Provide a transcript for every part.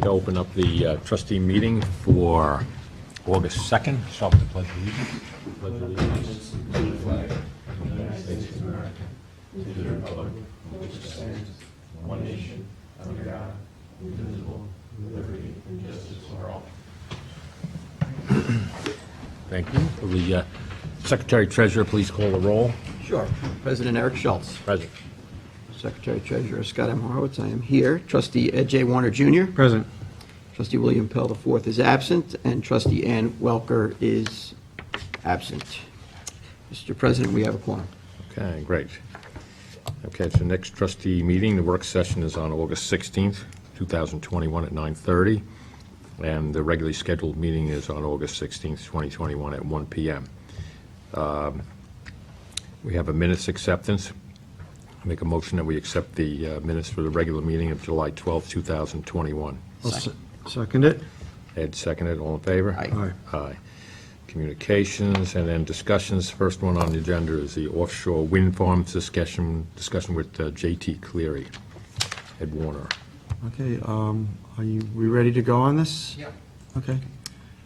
like to open up the trustee meeting for August 2nd. Start with the pledge of allegiance. Pledge of allegiance to the flag of the United States of America, to the republic for which it stands, one nation, under God, indivisible, with liberty and justice for all. Thank you. Will the Secretary Treasurer please call the roll? Sure. President Eric Schultz. Present. Secretary Treasurer Scott M. Horowitz, I am here. Trustee Ed J. Warner Jr. Present. Trustee William Pell IV is absent, and Trustee Ann Welker is absent. Mr. President, we have a quorum. Okay, great. Okay, so next trustee meeting, the work session is on August 16th, 2021 at 9:30, and the regularly scheduled meeting is on August 16th, 2021 at 1 p.m. We have a minutes acceptance. I make a motion that we accept the minutes for the regular meeting of July 12th, 2021. I'll second it. Ed seconded, all in favor? Aye. Aye. Aye. Communications and then discussions. First one on the agenda is the offshore wind farms discussion with J.T. Cleary. Ed Warner. Okay, we ready to go on this? Yeah. Okay.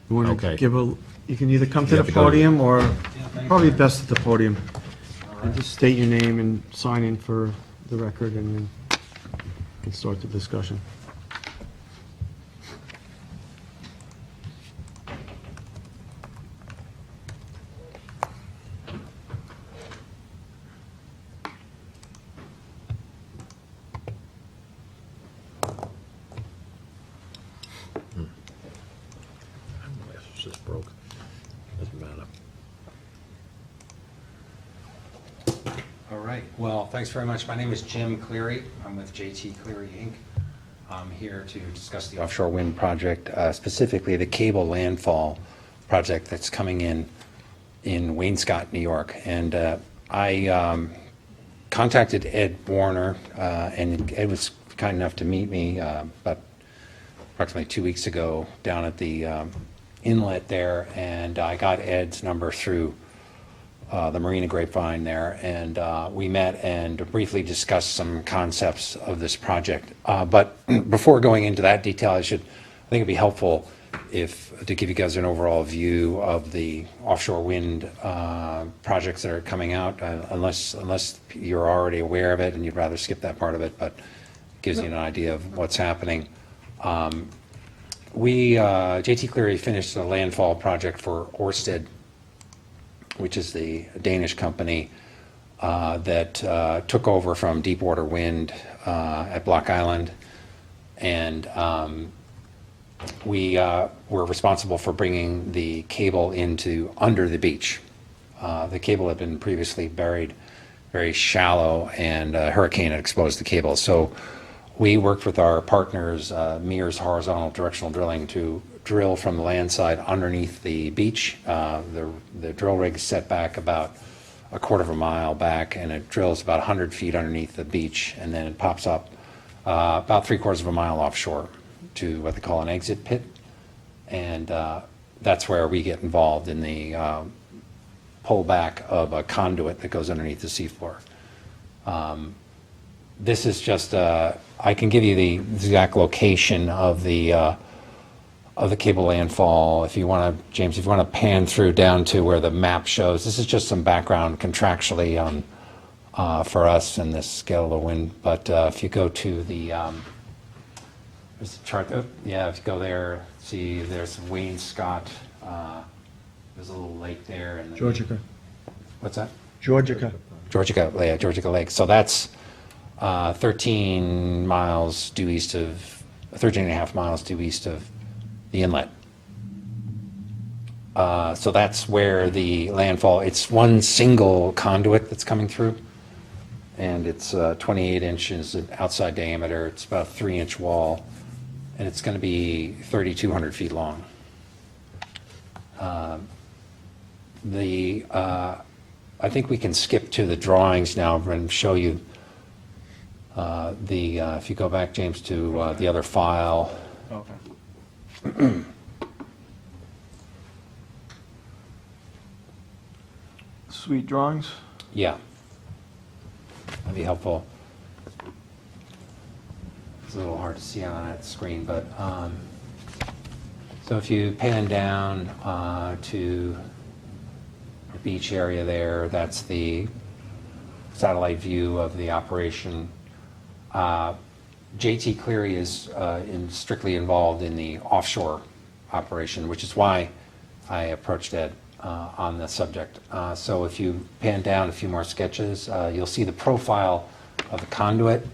You want Okay. to give you can either come You to have the to go to- podium or thank probably you. best at the podium. All And right. just state your name and sign in for the record, and then we can start the discussion. My glasses just broke. Doesn't matter. All right, well, thanks very much. My name is Jim Cleary. I'm with JT Cleary, Inc. I'm here to discuss the offshore wind project, specifically the cable landfall project that's coming in Waynescott, New York. And I contacted Ed Warner, and Ed was kind enough to meet me about approximately 2 weeks ago down at the inlet there, and I got Ed's number through the Marina Grapevine there, and we met and briefly discussed some concepts of this project. But before going into that detail, I think it'd be helpful to give you guys an overall view of the offshore wind projects that are coming out, unless you're already aware of it and you'd rather skip that part of it, but it gives you an idea of what's happening. JT Cleary finished a landfall project for Ørsted, which is the Danish company that took over from Deepwater Wind at Block Island. And we were responsible for bringing the cable under the beach. The cable had been previously buried very shallow, and a hurricane had exposed the cable. So we worked with our partners, Mears Horizontal Directional Drilling, to drill from the land side underneath the beach. The drill rig is set back about a quarter of a mile back, and it drills about 100 feet underneath the beach, and then it pops up about 3/4 of a mile offshore to what they call an exit pit. And that's where we get involved in the pullback of a conduit that goes underneath the seafloor. This is just, I can give you the exact location of the cable landfall if you want to, James, if you want to pan through down to where the map shows. This is just some background contractually on for us in this scale of the wind. But if you go to the, there's the chart. Oh, yeah, if you go there, see there's Waynescott. There's a little lake there. And Georgica. What's that? Georgica. Georgica Lake. So that's 13 miles due east of, 13 and a half miles due east of the inlet. So that's where the landfall, it's one single conduit that's coming through, and it's 28 inches outside diameter. It's about a 3-inch wall, and it's going to be 3,200 feet long. I think we can skip to the drawings now and show you if you go back, James, to the other file. Okay. Sweet drawings. Yeah. That'd be helpful. It's a little hard to see on that screen, but, so if you pan down to the beach area there, that's the satellite view of the operation. JT Cleary is strictly involved in the offshore operation, which is why I approached Ed on the subject. So if you pan down a few more sketches, you'll see the profile of the conduit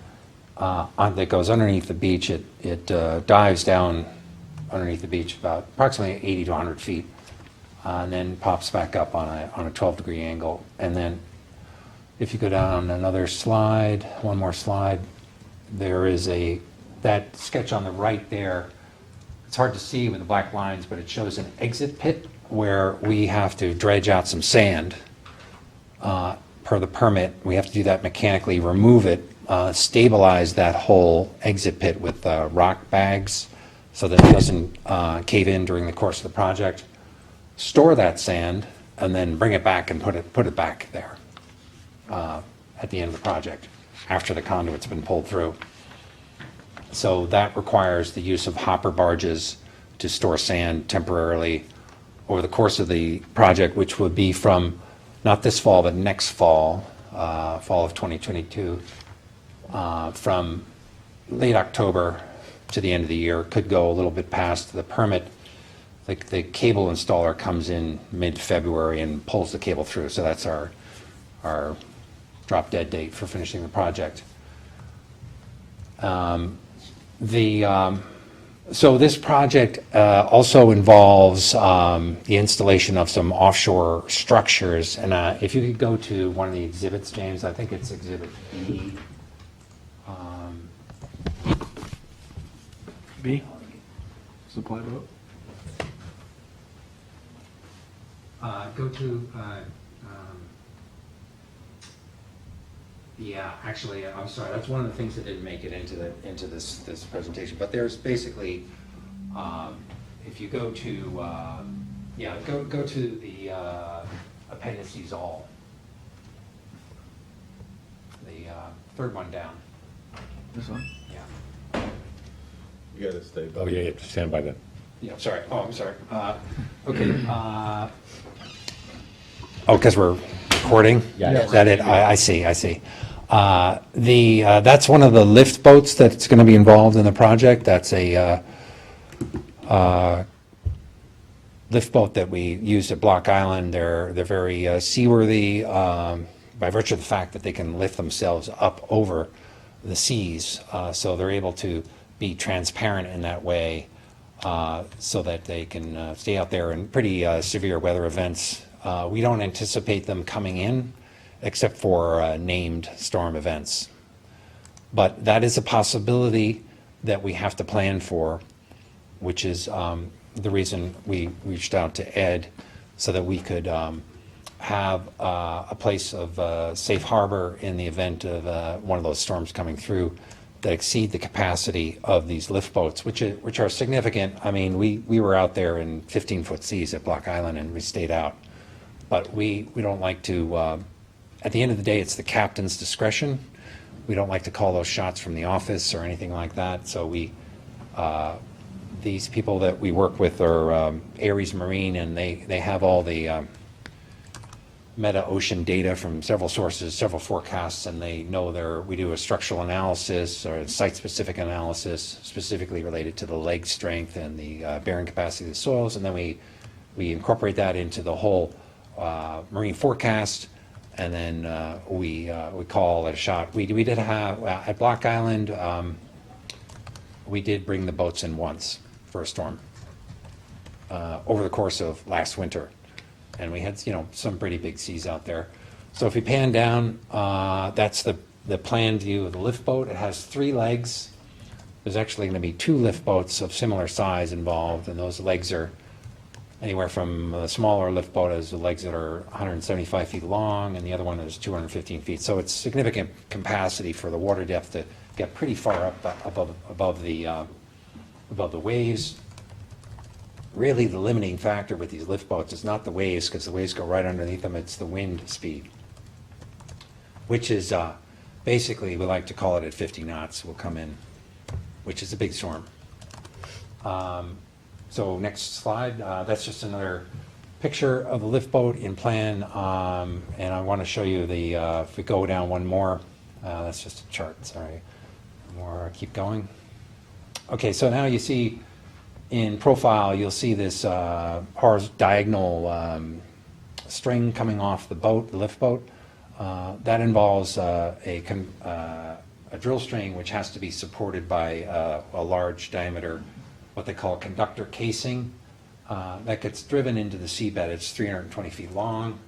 that goes underneath the beach. It dives down underneath the beach about approximately 80 to 100 feet, and then pops back up on a 12-degree angle. And then if you go down another slide, one more slide, there is that sketch on the right there. It's hard to see with the black lines, but it shows an exit pit where we have to dredge out some sand per the permit. We have to do that mechanically, remove it, stabilize that whole exit pit with rock bags so that it doesn't cave in during the course of the project, store that sand, and then bring it back and put it back there at the end of the project after the conduit's been pulled through. So that requires the use of hopper barges to store sand temporarily over the course of the project, which would be from not this fall, but next fall, fall of 2022, from late October to the end of the year. Could go a little bit past the permit. The cable installer comes in mid-February and pulls the cable through. So that's our drop dead date for finishing the project. So this project also involves the installation of some offshore structures. And if you could go to one of the exhibits, James, I think it's Exhibit B. B? Supply boat? Go to, yeah, actually, I'm sorry, that's one of the things that didn't make it into this presentation. But there's basically, if you go to, yeah, go to the appendices all. The third one down, This one? yeah. You gotta stay. Oh, yeah, you have to stand by that. Yeah, sorry. Oh, I'm sorry. Okay. Oh, because we're recording? Yeah. Is that it? I see. That's one of the lift boats that's going to be involved in the project. That's a lift boat that we used at Block Island. They're very seaworthy by virtue of the fact that they can lift themselves up over the seas. So they're able to be transparent in that way so that they can stay out there in pretty severe weather events. We don't anticipate them coming in except for named storm events. But that is a possibility that we have to plan for, which is the reason we reached out to Ed so that we could have a place of safe harbor in the event of one of those storms coming through that exceed the capacity of these lift boats, which are significant. I mean, we were out there in 15-foot seas at Block Island and we stayed out. But we don't like to, at the end of the day, it's the captain's discretion. We don't like to call those shots from the office or anything like that. So these people that we work with are Ares Marine, and they have all the meta ocean data from several sources, several forecasts, and they know we do a structural analysis or a site-specific analysis specifically related to the leg strength and the bearing capacity of the soils, and then we incorporate that into the whole marine forecast, and then we call it a shot. We did have, at Block Island, we did bring the boats in once for a storm over the course of last winter. And we had, some pretty big seas out there. So if we pan down, that's the planned view of the lift boat. It has 3 legs. There's actually going to be 2 lift boats of similar size involved, and those legs are anywhere from a smaller lift boat as the legs that are 175 feet long, and the other one is 215 feet. So it's significant capacity for the water depth to get pretty far up above the waves. Really, the limiting factor with these lift boats is not the waves, because the waves go right underneath them. It's the wind speed, which is basically, we like to call it at 50 knots. We'll come in which is a big storm. So next slide, that's just another picture of the lift boat in plan, and I want to show you the, if we go down one more, that's just a chart, sorry. More, keep going. Okay, so now you see in profile, you'll see this diagonal string coming off the boat, the lift boat. That involves a drill string which has to be supported by a large diameter, what they call conductor casing, that gets driven into the seabed. It's 320 feet long,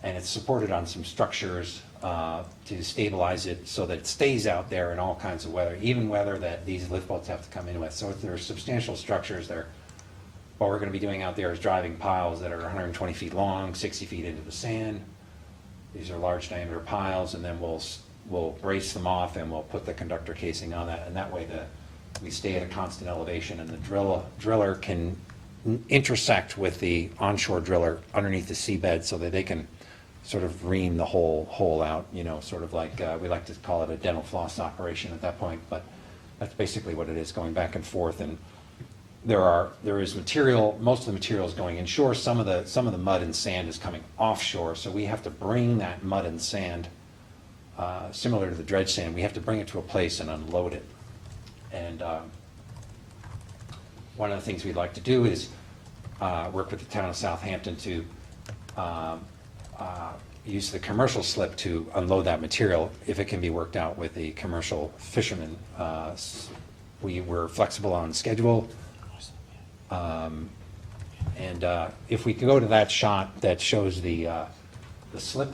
and it's supported on some structures to stabilize it so that it stays out there in all kinds of weather, even weather that these lift boats have to come in with. So there are substantial structures there. What we're going to be doing out there is driving piles that are 120 feet long, 60 feet into the sand. These are large diameter piles, and then we'll brace them off and we'll put the conductor casing on that, and that way we stay at a constant elevation, and the driller can intersect with the onshore driller underneath the seabed so that they can sort of ream the whole hole out, sort of like, we like to call it a dental floss operation at that point, but that's basically what it is, going back and forth. And there is material, most of the material is going inshore, some of the mud and sand is coming offshore, so we have to bring that mud and sand, similar to the dredge sand, we have to bring it to a place and unload it. And one of the things we'd like to do is work with the town of Southampton to use the commercial slip to unload that material if it can be worked out with the commercial fishermen. We're flexible on schedule. And if we could go to that shot that shows the slip.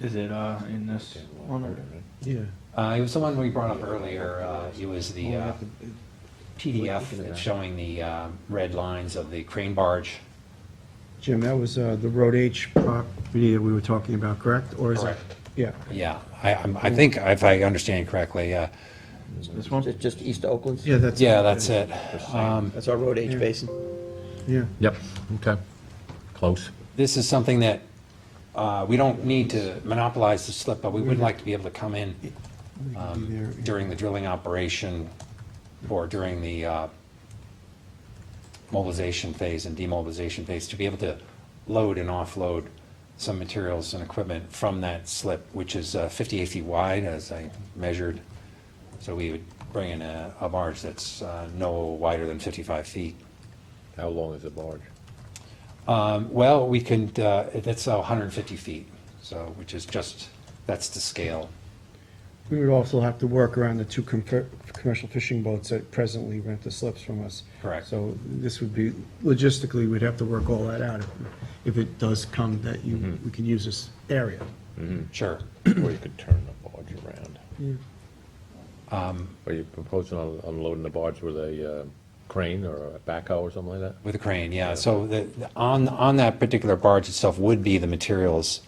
Is it in this one? Yeah. It was the one we brought up earlier. It was the PDF that's showing the red lines of the crane barge. Jim, that was the Road H property that we were talking about, correct? Or is it? Correct. Yeah. Yeah, I think, if I understand correctly, yeah. This Is one? it just East Oakland? Yeah, that's. Yeah, that's it. That's our Road H basin. Yeah. Yep, okay. Close. This is something that we don't need to monopolize the slip, but we would like to be able to come in during the drilling operation or during the mobilization phase and demobilization phase to be able to load and offload some materials and equipment from that slip, which is 58 feet wide, as I measured. So we would bring in a barge that's no wider than 55 feet. How long is the barge? Well, we can, that's 150 feet, so, which is just, that's the scale. We would also have to work around the two commercial fishing boats that presently rent the slips from us. Correct. So this would be, logistically, we'd have to work all that out if it does come that we can use this area. Sure. Or you could turn the barge around. Are you proposing on unloading the barge with a crane or a backhoe or something like that? With a crane, yeah. So on that particular barge itself would be the materials.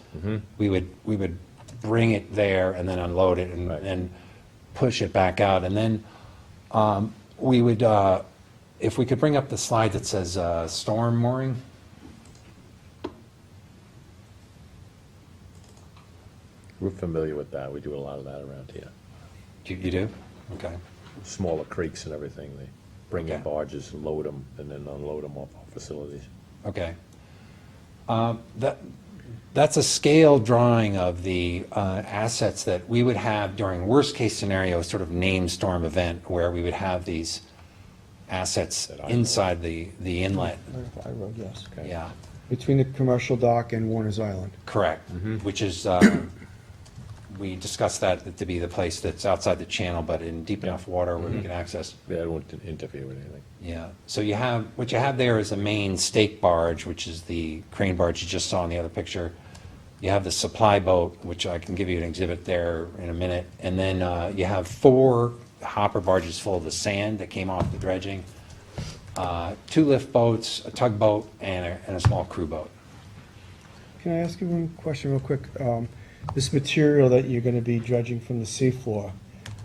We would bring it there and then unload it and Right. then push it back out. And then we would, if we could bring up the slide that says storm mooring. We're familiar with that. We do a lot of that around here. You do? Okay. Smaller creeks and everything. They bring in Okay. barges and load them and then unload them off our facilities. Okay. That's a scale drawing of the assets that we would have during worst-case scenario, sort of named storm event, where we would have these assets inside the inlet. I wrote yes. Okay. Yeah, Between the commercial dock and Warner's Island. correct. Which is, we discussed that to be the place that's outside the channel, but in deep enough water where we can access. Yeah, it won't interfere with anything. Yeah, so what you have there is a main stake barge, which is the crane barge you just saw in the other picture. You have the supply boat, which I can give you an exhibit there in a minute. And then you have 4 hopper barges full of the sand that came off the dredging, 2 lift boats, a tugboat, and a small crew boat. Can I ask you one question real quick? This material that you're going to be dredging from the seafloor,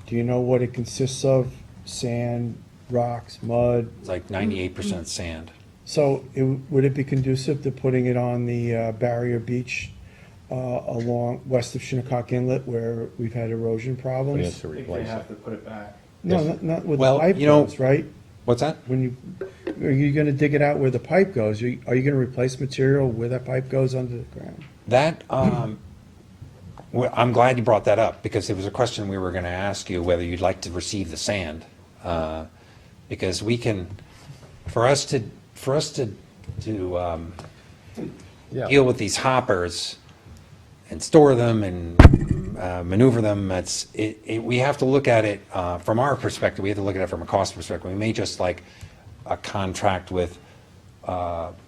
do you know what it consists of? Sand, rocks, mud? It's like 98% sand. So would it be conducive to putting it on the barrier beach along west of Shinnecock Inlet where we've had erosion But he problems? has to I think they replace it. have to put it back. No, not where the Well, pipe you know- goes, right? What's that? Are you gonna dig it out where the pipe goes? Are you gonna replace material where that pipe goes under the ground? That, well, I'm glad you brought that up, because it was a question we were going to ask you, whether you'd like to receive the sand. Because we can, for us to Yeah. deal with these hoppers and store them and maneuver them, we have to look at it, from our perspective, we have to look at it from a cost perspective. We may just like a contract with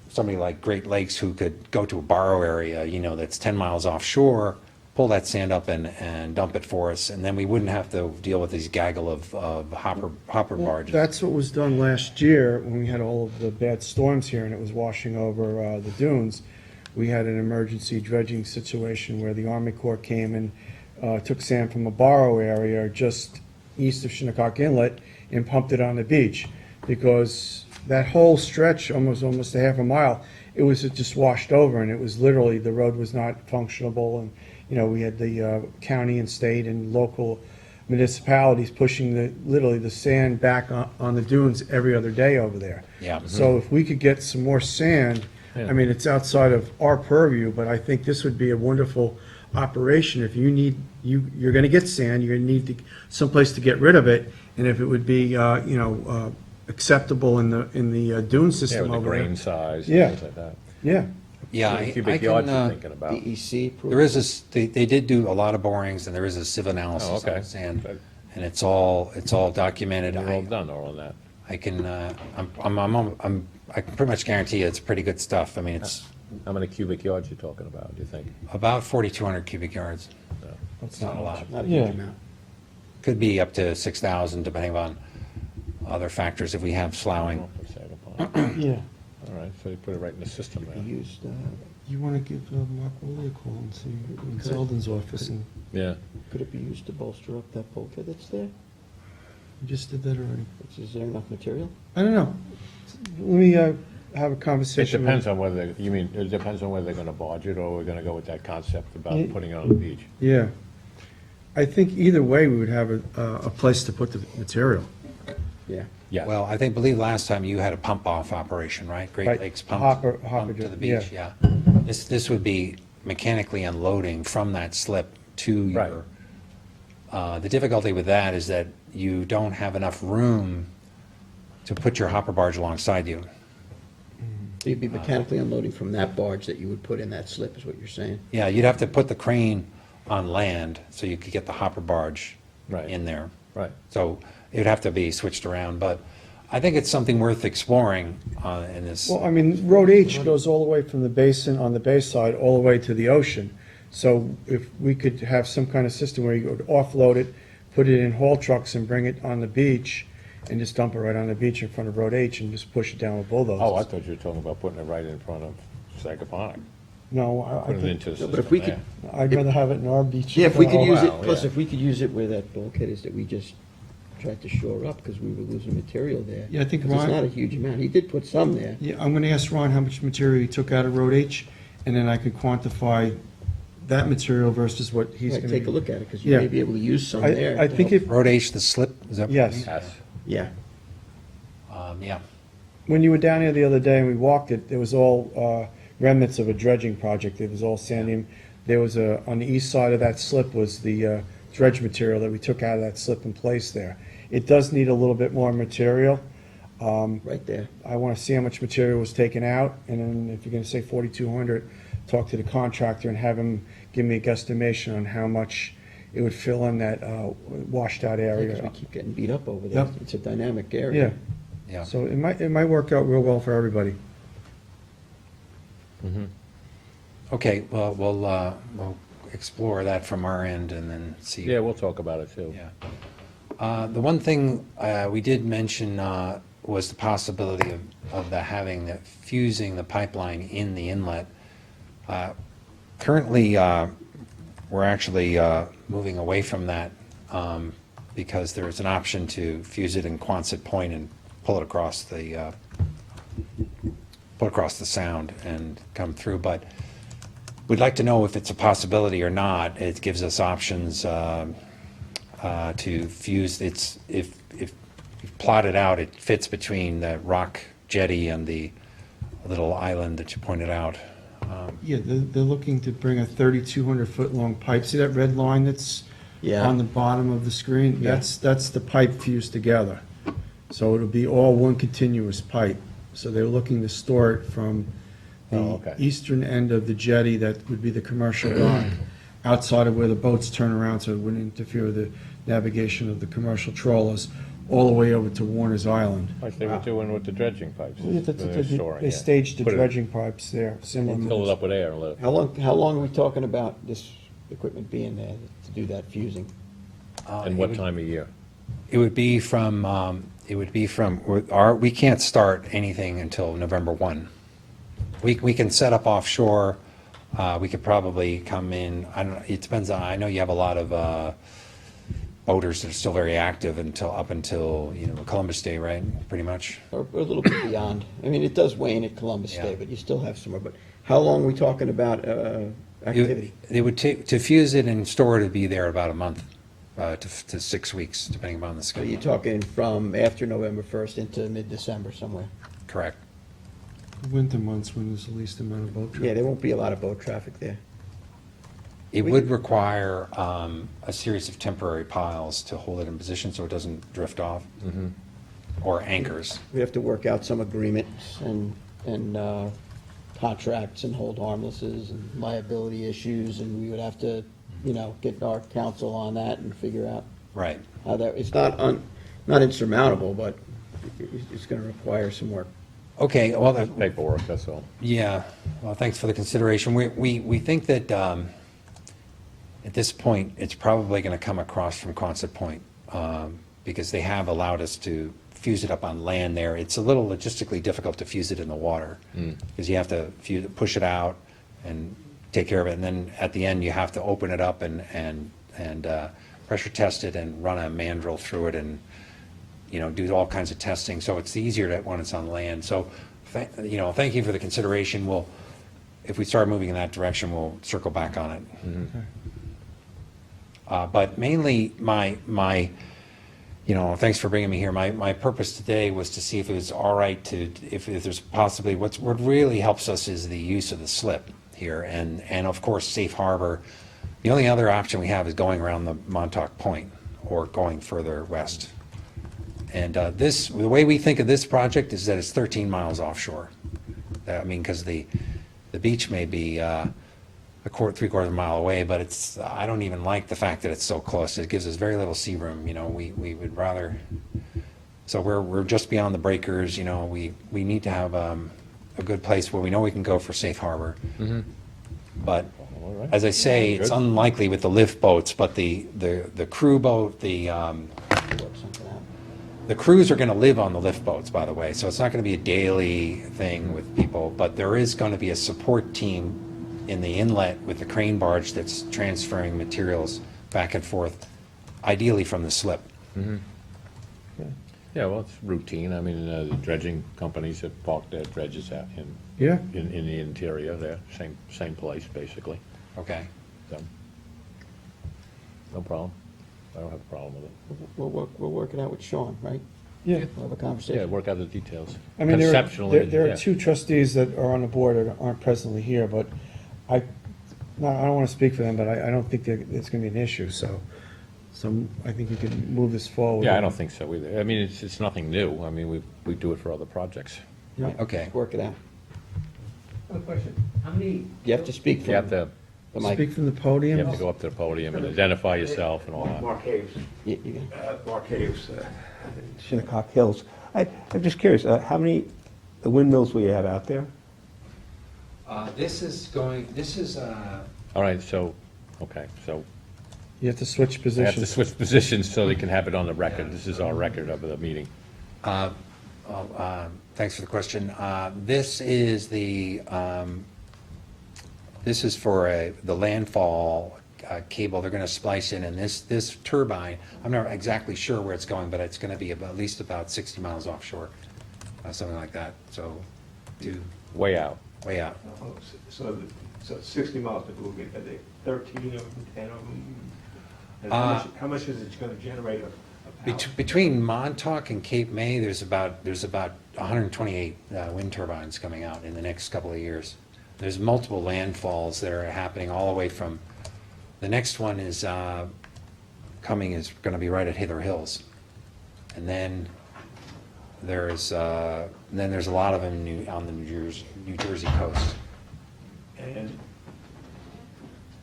somebody like Great Lakes, who could go to a borrow area, that's 10 miles offshore, pull that sand up and dump it for us, and then we wouldn't have to deal with these gaggle of hopper barges. That's what was done last year when we had all of the bad storms here and it was washing over the dunes. We had an emergency dredging situation where the Army Corps came and took sand from a borrow area just east of Shinnecock Inlet and pumped it on the beach. Because that whole stretch, almost a half a mile, it was just washed over, and it was literally, the road was not functionable, and, we had the county and state and local municipalities pushing literally the sand back on the dunes every other day over there. Yeah. So if we could get some more sand, I mean, it's outside of our purview, but I think this would be a wonderful operation. If you need, you're gonna get sand, you're gonna need someplace to get rid of it, and if it would be, acceptable in the dune Yeah, system with the over there. grain size, Yeah. things like that. Yeah, Yeah, How many I cubic yards you can, thinking about? DEC approval. there is they did do a lot of borings, and there is a sieve analysis Oh, on okay. the sand, Good. and it's all documented. You're all done all on that. I can, I can pretty much guarantee you it's pretty good stuff. I mean, it's How many cubic yards you talking about, do you think? about 4,200 cubic yards. that's Not a lot. Not a Yeah. huge amount. Could be up to 6,000, depending on other factors, if we have sloughing. For Sagapon. Yeah. All right, so you put it right in the system We there. used, You wanna give Mark Woolley a call and see, in Selden's office, and Yeah. could it be used to bolster up that bulkhead that's there? we just did that already. Is there enough material? I don't know. Let me have a It conversation. depends on whether, it depends on whether they're gonna barge it, or we're gonna go with that concept Yeah. about putting it on the beach. Yeah. I think either way, we would have a place to put the material. Yeah. Yeah. Well, I believe last time you had a pump-off operation, right? Great Right. Lakes pump. Hopper pump to the dri- beach, yeah. This would be mechanically unloading from that slip to Right. your, the difficulty with that is that you don't have enough room to put your hopper barge alongside you. So you'd be mechanically unloading from that barge that you would put in that slip, is what you're saying? Yeah, you'd have to put the crane on land so you could get the hopper barge Right. in there. Right. So it'd have to be switched around, but I think it's something worth exploring in this. Well, I mean, Road H goes all the way from the basin on the bay side all the way to the ocean. So if we could have some kind of system where you would offload it, put it in haul trucks and bring it on the beach, and just dump it right on the beach in front of Road H and just push it down with bulldozers. Oh, I thought you were talking about putting it right in front of Sagaponic. No, I Put it think, into the No, system but if we could, there. I'd rather have it in our beach. yeah, if we could Oh, use it, wow, plus yeah. if we could use it where that bulkhead is that we just tried to shore up, because we were losing material there. Yeah, I think 'Cause it's Ron- not a huge amount. He did put some there. Yeah, I'm gonna ask Ron how much material he took out of Road H, and then I could quantify that material versus what he's Right, gonna. take a look at it, because you Yeah. may be able to use some there. I to think help. if, Road H, the slip, is that? what you Yes. mean? Yes. Yeah. Yeah. when you were down here the other day and we walked it, there was all remnants of a dredging project. It was all sandy. There was on the east side of that slip was the dredge material that we took out of that slip and placed there. It does need a little bit more material. Right there. I want to see how much material was taken out, and then if you're going to say 4,200, talk to the contractor and have him give me a guesstimation on how much it would fill in that washed out Because we area. keep getting beat up over there. Yep. It's a dynamic Yeah, area. Yeah. so it might work out real well for everybody. Okay, well, we'll explore that from our end and then see. Yeah, we'll talk about it too. Yeah. The one thing we did mention was the possibility of fusing the pipeline in the inlet. Currently, we're actually moving away from that because there is an option to fuse it in Quonset Point and pull it across the sound and come through. But we'd like to know if it's a possibility or not. It gives us options. to fuse, if you plot it out, it fits between the rock jetty and the little island that you pointed out. Yeah, they're looking to bring a 3,200-foot-long pipe. See that red line that's Yeah. on the bottom of the screen? Yeah. That's the pipe fused together. So it'll be all one continuous pipe. So they're looking to store it from Oh, the okay. eastern end of the jetty, that would be the commercial dock, outside of where the boats turn around, so it wouldn't interfere with the navigation of the commercial trawlers, all the way over to Warner's Island. Like they were doing with the dredging pipes. Yeah, They're storing They it. staged the Put it- dredging pipes there, similar. Fill it up with air and let it. How long are we talking about this equipment being there to do that fusing? And what time of year? It would be from, we can't start anything until November 1. We can set up offshore, we could probably come in, I don't know, it depends on, I know you have a lot of boaters that are still very active up until, Columbus Day, right, pretty much? Or a little bit beyond? I mean, it does wane at Columbus Yeah. Day, but you still have some more. But how long are we talking about activity? It would take, to fuse it and store it, it'd be there about a month, to 6 weeks, depending upon the So you're schedule. talking from after November 1st into mid-December somewhere? Correct. Winter months when there's the least amount of boat Yeah, traffic. there won't be a lot of boat traffic there. It would require a series of temporary piles to hold it in position so it doesn't drift off, or anchors. We have to work out some agreements and contracts and hold harmlesses and liability issues, and we would have to, get our counsel on that and figure out Right. how that, it's not insurmountable, but it's gonna require some work. Okay, well, Paperwork, that's all. yeah, well, thanks for the consideration. We think that at this point, it's probably going to come across from Quonset Point, because they have allowed us to fuse it up on land there. It's a little logistically difficult to fuse it in the water, because you have to push it out and take care of it, and then at the end, you have to open it up and pressure test it and run a mandrel through it and, do all kinds of testing. So it's easier when it's on land. So, thank you for the consideration. If we start moving in that direction, we'll circle back on it. But mainly, thanks for bringing me here. My purpose today was to see if it was all right if there's possibly, what really helps us is the use of the slip here, and of course, safe harbor. The only other option we have is going around the Montauk Point or going further west. And the way we think of this project is that it's 13 miles offshore. I mean, because the beach may be three-quarters of a mile away, but I don't even like the fact that it's so close. It gives us very little sea room, we would rather, so we're just beyond the breakers, we need to have a good place where we know we can go for safe harbor. But All right. as I say, it's Good. unlikely with the lift boats, but the crew boat, Work something out. the crews are going to live on the lift boats, by the way, so it's not going to be a daily thing with people, but there is going to be a support team in the inlet with the crane barge that's transferring materials back and forth, ideally from the slip. Yeah, well, it's routine. I mean, the dredging companies have parked their dredges out Yeah, in the interior there, same place, basically. Okay. So, no problem. I don't have a problem with it. We'll work it out with Sean, right? yeah. We'll have a Yeah, conversation. work out the details. I mean, Conceptually, there yeah. are two trustees that are on the board that aren't presently here, but I don't want to speak for them, but I don't think that it's going to be an issue, so I think we can move this forward. Yeah, I don't think so either. I mean, it's nothing new. I mean, we do it for other projects. Right, Okay. let's work it out. I have a question. How many? You have to speak You from have to, the mic. Speak from the you podium. have to go up to the podium and identify yourself and all that. Mark Haves, You- Mark Haves, Shinnecock Hills. I'm just curious, how many windmills will you have out there? This is, All right, so, okay, so You have to switch I have to positions. switch positions so they can have it on the record. This is our record of the meeting. thanks for the question. This is for the landfall cable they're going to splice in, and this turbine, I'm not exactly sure where it's going, but it's going to be at least about 60 miles offshore, something like that, so, Way out. way out. So 60 miles, but we'll get, are they 13 of them, 10 of them? And how much is it gonna generate of power? Between Montauk and Cape May, there's about 128 wind turbines coming out in the next couple of years. There's multiple landfalls that are happening all the way from, the next one is coming, is going to be right at Hither Hills. And then there's a lot of them on the New Jersey coast. And,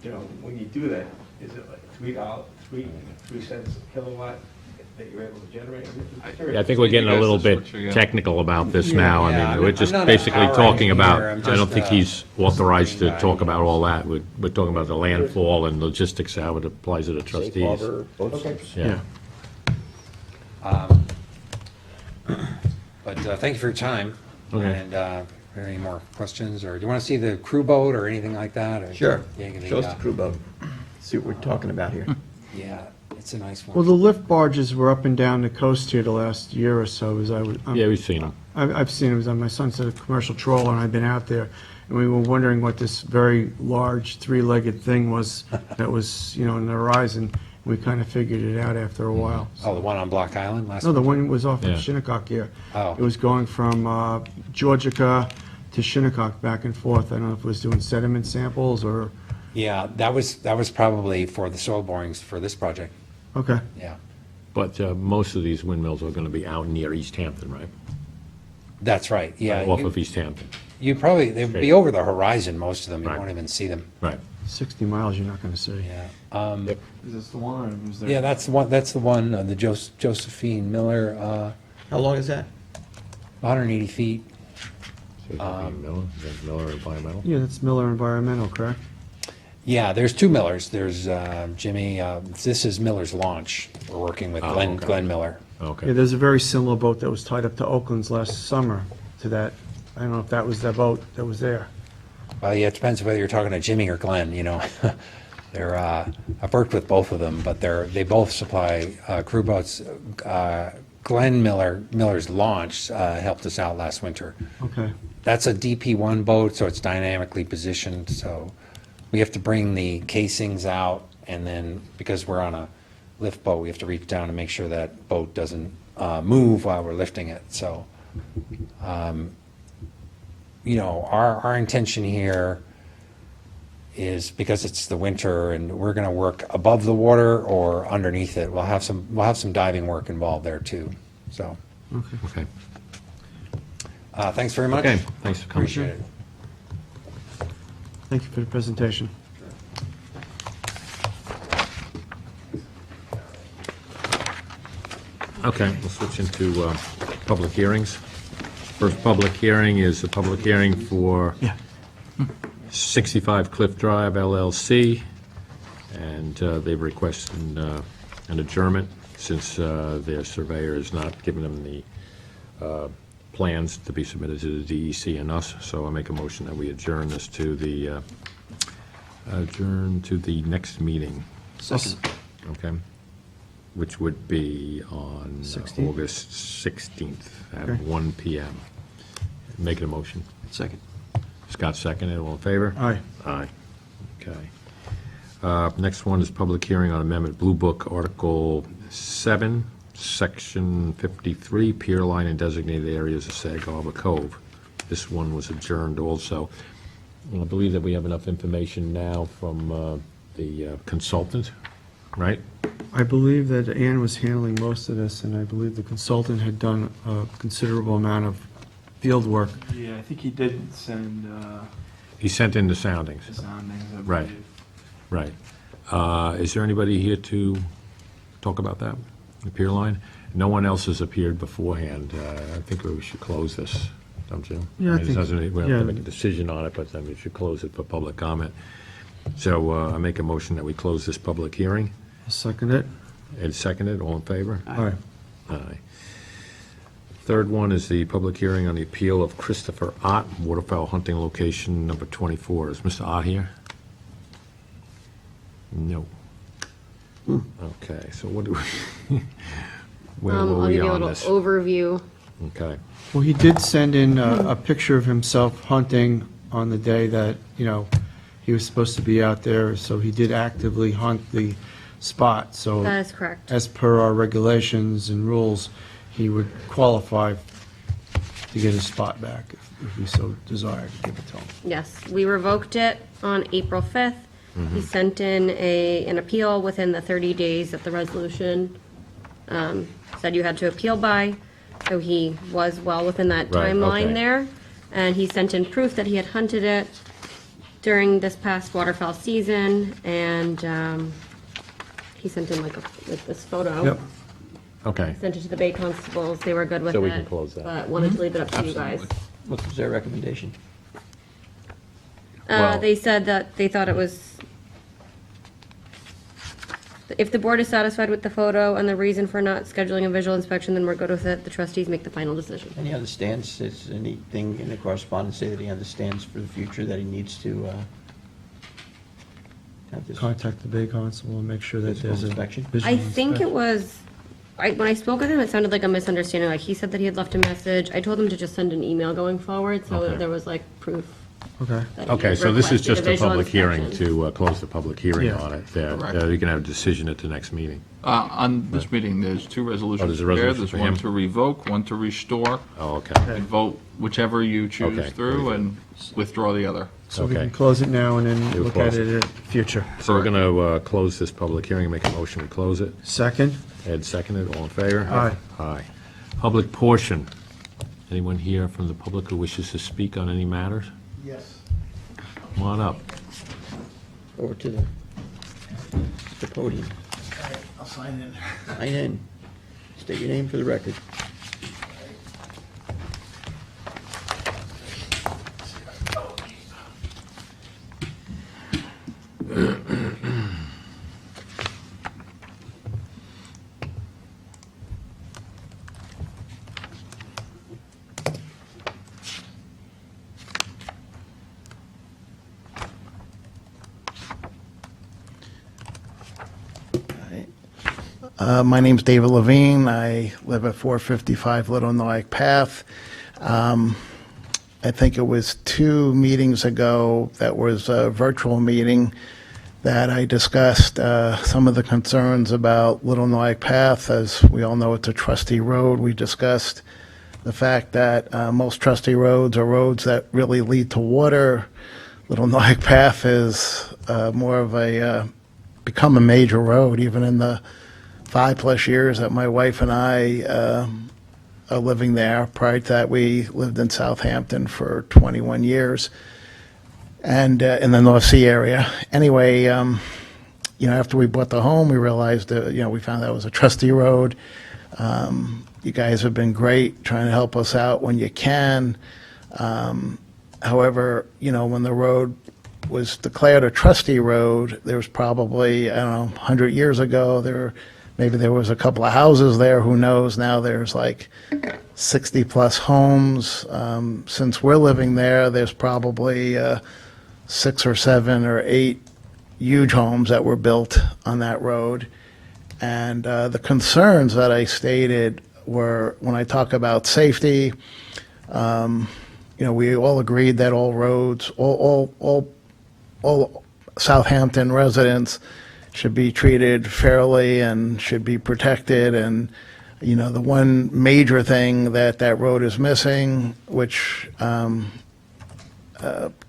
you know, when you do that, is it like $3 cents a kilowatt that you're able to generate? I think we're getting a little bit technical about this now. Yeah, I mean, we're I'm just not a basically power talking about, engineer, I'm I don't just, think he's authorized to guy. talk about all that. We're talking about the landfall and logistics, how it applies to the Safe trustees. harbor, both Okay. sides. Yeah. But thank you for your time. Okay. And are there any more questions, or do you want to see the crew boat or anything like that? Or- Sure. Yeah, give me, Show us the crew boat. See what we're talking about here. Yeah, it's a nice one. Well, the lift barges were up and down the coast here the last year or so, as I was. Yeah, we've seen them. I've seen it, my son said a commercial trawler, and I've been out there, and we were wondering what this very large, three-legged thing was that was, you know, in the horizon. We kind of figured it out after a while. Oh, the one on Block Island last No, the one? one was off Yeah. of Shinnecock here. Oh. It was going from Georgica to Shinnecock, back and forth. I don't know if it was doing sediment samples or, Yeah, that was probably for the soil borings for this project, okay. yeah. But most of these windmills are going to be out near East Hampton, right? That's right, yeah. Off of East Hampton. You probably, they'd be over the horizon, most of them, you Right. won't even see them, Right. 60 miles you're not going to see. yeah. Is this the one, or was there? Yeah, that's the one, the Josephine Miller, How long is that? 180 feet. So it'd be Miller, is that Miller Environmental? Yeah, that's Miller Environmental, correct? Yeah, there's two Millers, there's Jimmy, this is Miller's launch, we're working with Oh, Glenn, okay. Glenn Miller. Yeah, Okay. there's a very similar boat that was tied up to Oakland's last summer to that. I don't know if that was the boat that was there. Well, yeah, it depends whether you're talking to Jimmy or Glenn, you know. They're, I've worked with both of them, but they both supply crew boats. Glenn Miller's launch helped us out last winter. Okay. That's a DP1 boat, so it's dynamically positioned, so we have to bring the casings out, and then, because we're on a lift boat, we have to reach down and make sure that boat doesn't move while we're lifting it, so. You know, our intention here is, because it's the winter and we're gonna work above the water or underneath it, we'll have some diving work involved there too, so. Okay. Thanks very much. Okay, thanks for coming. Appreciate it. Thank you for the presentation. Okay, we'll switch into public hearings. First public hearing is a public hearing for 65 Cliff Drive LLC, and they've requested an adjournment since their surveyor has not given them the plans to be submitted to the DEC and us, so I make a motion that we adjourn this to the, next meeting, Second. okay? Which would be on 16th? August 16th at Okay. 1 PM. Make it a motion. Second. Scott seconded, all in favor? Aye. Aye. Okay. Next one is public hearing on amendment Blue Book Article 7, Section 53, pier line and designated areas of Sag Harbor Cove. This one was adjourned also. And I believe that we have enough information now from the consultant, right? I believe that Ann was handling most of this, and I believe the consultant had done a considerable amount of field work. Yeah, I think he did send He sent in the soundings. the soundings, I Right. believe. Right. Is there anybody here to talk about that, the pier line? No one else has appeared beforehand. I think we should close this, don't you? Yeah, I mean, it think- doesn't- We don't have yeah. to make a decision on it, but then we should close it for public comment. So I make a motion that we close this public hearing. I'll second it. And seconded, all in favor? Aye. Aye. Third one is the public hearing on the appeal of Christopher Ott, waterfowl hunting location number 24. Is Mr. Ott here? No. Okay, so what do we, where were I'll we give you a on little this? overview. Okay, Well, he did send in a picture of himself hunting on the day that, you know, he was supposed to be out there, so he did actively hunt the spot, so That is correct. as per our regulations and rules, he would qualify to get his spot back if we so desire to give it to him. Yes, we revoked it on April 5th. He sent in an appeal within the 30 days that the resolution said you had to appeal by. So he was well within that Right, timeline okay. there. And he sent in proof that he had hunted it during this past waterfowl season. And he sent in like this photo. Yep. Okay. Sent it to the Bay Constables. They were good with it. So we can close that. But wanted to leave it up to you guys. What was their recommendation? Well- They said that they thought it was, if the board is satisfied with the photo and the reason for not scheduling a visual inspection, then we're good with it. The trustees make the final decision. And he understands, is anything in the correspondence say that he understands for the future that he needs to have this Contact the Bay Constable and make sure that Physical there's a inspection? visual I think it inspection. was, when I spoke with him, it sounded like a misunderstanding. Like, he said that he had left a message. I told him to just send an email going forward, so Okay. there was like proof Okay. that he Okay, had so this is requested just a visual public hearing inspection. to close the public hearing Yeah. on it. That Correct. you can have a decision at the next meeting. On this meeting, there's two resolutions there's a prepared. resolution There's for one him. to revoke, one to restore, Oh, okay. and vote whichever you choose Okay, through very and withdraw the other. So we Okay. can close it now and then We'll look at close it in the future. So we're going to close this public hearing and make a motion to close it. Second? Ed seconded, all in favor? Aye. Aye. Public portion. Anyone here from the public who wishes to speak on any matters? Yes. Come on up. over to the podium. I'll sign in. Sign in. State your name for the record. My name's David Levine. I live at 455 Little Noack Path. I think it was 2 meetings ago that was a virtual meeting that I discussed some of the concerns about Little Noack Path. As we all know, it's a trustee road. We discussed the fact that most trustee roads are roads that really lead to water. Little Noack Path is more of a, become a major road, even in the 5+ years that my wife and I are living there. Prior to that, we lived in Southampton for 21 years, and in the North Sea area. Anyway, after we bought the home, we realized that, we found out it was a trustee road. You guys have been great trying to help us out when you can. However, when the road was declared a trustee road, there was probably, 100 years ago, maybe there was a couple of houses there, who knows? Now there's like 60+ homes. Since we're living there, there's probably 6 or 7 or 8 huge homes that were built on that road. And the concerns that I stated were, when I talk about safety, we all agreed that all roads, all Southampton residents should be treated fairly and should be protected. And, the one major thing that road is missing, which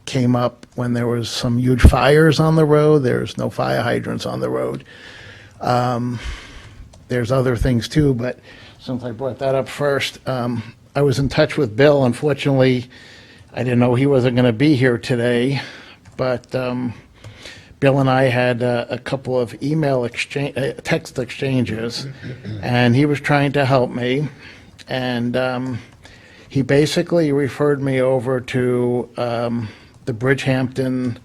came up when there was some huge fires on the road, there's no fire hydrants on the road. There's other things too, but since I brought that up first, I was in touch with Bill. Unfortunately, I didn't know he wasn't going to be here today, but Bill and I had a couple of text exchanges, and he was trying to help me, and he basically referred me over to the Bridgehampton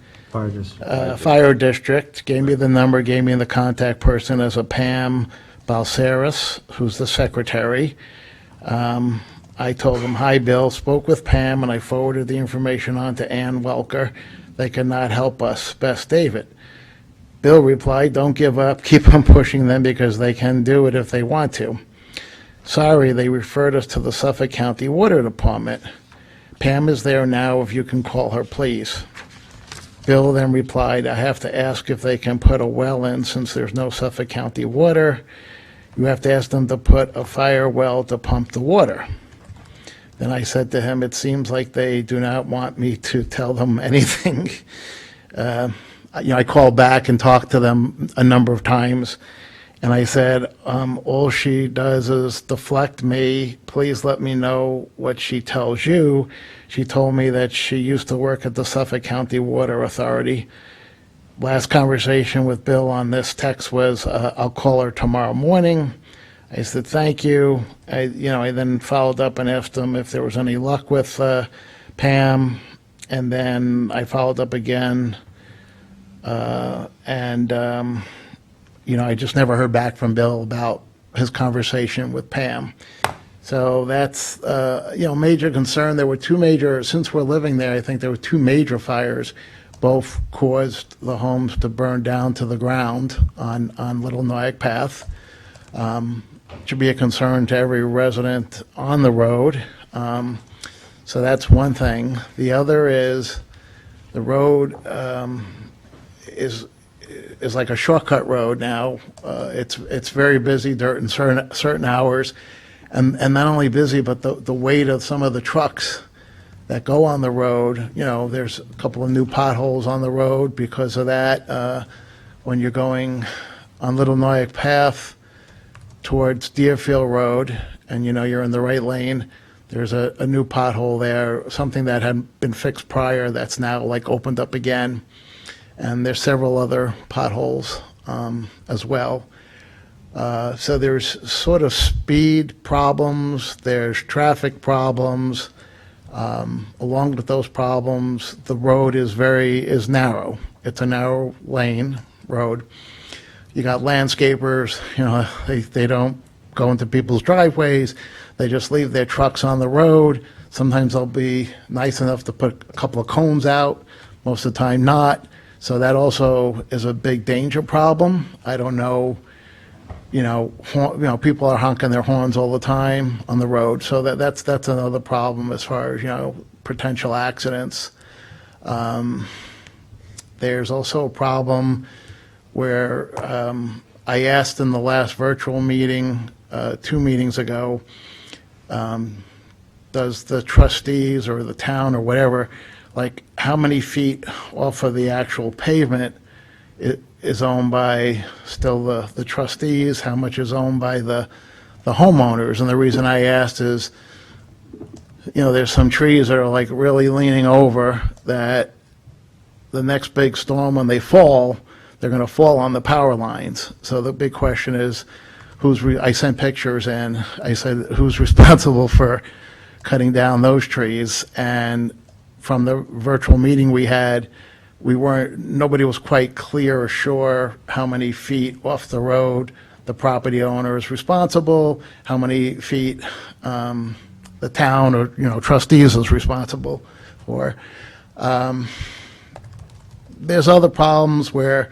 Fire District, gave me the number, gave me the contact person as a Pam Balceris, who's the secretary. I told him, "Hi, Bill," spoke with Pam, and I forwarded the information on to Ann Welker. They cannot help us. Best, David. Bill replied, "Don't give up. Keep on pushing them because they can do it if they want to. Sorry, they referred us to the Suffolk County Water Department. Pam is there now, if you can call her, please." Bill then replied, I have to ask if they can put a well in since there's no Suffolk County water. You have to ask them to put a fire well to pump the water. Then I said to him, it seems like they do not want me to tell them anything. I called back and talked to them a number of times, and I said, all she does is deflect me. Please let me know what she tells you. She told me that she used to work at the Suffolk County Water Authority. Last conversation with Bill on this text was, I'll call her tomorrow morning. I said, thank you. I then followed up and asked him if there was any luck with Pam. And then I followed up again. I just never heard back from Bill about his conversation with Pam. So that's, major concern. There were since we're living there, I think there were two major fires. Both caused the homes to burn down to the ground on Little Noack Path. Should be a concern to every resident on the road. So that's one thing. The other is the road is like a shortcut road now. It's very busy during certain hours, and not only busy, but the weight of some of the trucks that go on the road. There's a couple of new potholes on the road because of that. When you're going on Little Noack Path towards Deerfield Road, and you're in the right lane, there's a new pothole there, something that had been fixed prior that's now like opened up again. And there's several other potholes as well. So there's sort of speed problems, there's traffic problems. Along with those problems, the road is narrow. It's a narrow lane road. You got landscapers, they don't go into people's driveways. They just leave their trucks on the road. Sometimes they'll be nice enough to put a couple of cones out, most of the time not. So that also is a big danger problem. I don't know, people are honking their horns all the time on the road. So that's another problem as far as, potential accidents. There's also a problem where I asked in the last virtual meeting, 2 meetings ago, does the trustees or the town or whatever, like how many feet off of the actual pavement is owned by still the trustees, how much is owned by the homeowners? And the reason I asked is, there's some trees that are like really leaning over that the next big storm, when they fall, they're going to fall on the power lines. So the big question is, I sent pictures and I said, who's responsible for cutting down those trees? And from the virtual meeting we had, nobody was quite clear or sure how many feet off the road the property owner is responsible, how many feet the town or, trustees is responsible for. There's other problems where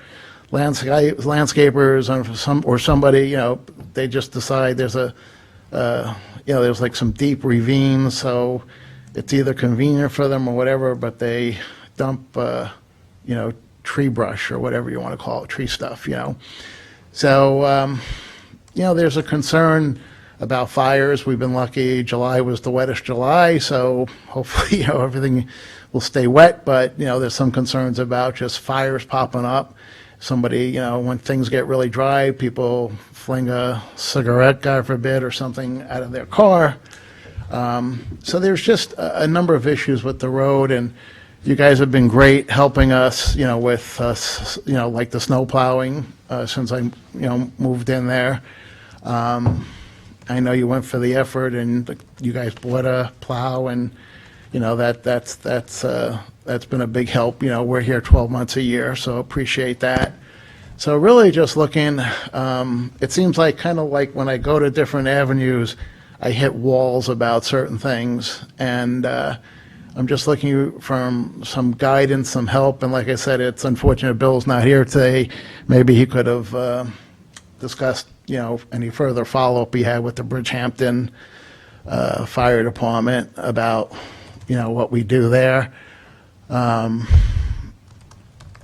landscapers or somebody, they just decide there's there's like some deep ravines, so it's either convenient for them or whatever, but they dump, tree brush or whatever you want to call it, tree stuff, So, there's a concern about fires. We've been lucky. July was the wettest July, so hopefully, everything will stay wet, but, there's some concerns about just fires popping up. Somebody, when things get really dry, people fling a cigarette, God forbid, or something out of their car. So there's just a number of issues with the road, and you guys have been great helping us, with us, like the snow plowing, since I, moved in there. I know you went for the effort, and you guys bought a plow, and, that's been a big help. We're here 12 months a year, so appreciate that. So really just looking, it seems like kind of like when I go to different avenues, I hit walls about certain things, and I'm just looking for some guidance, some help, and like I said, it's unfortunate Bill's not here today. Maybe he could have discussed, any further follow-up he had with the Bridgehampton Fire Department about, what we do there.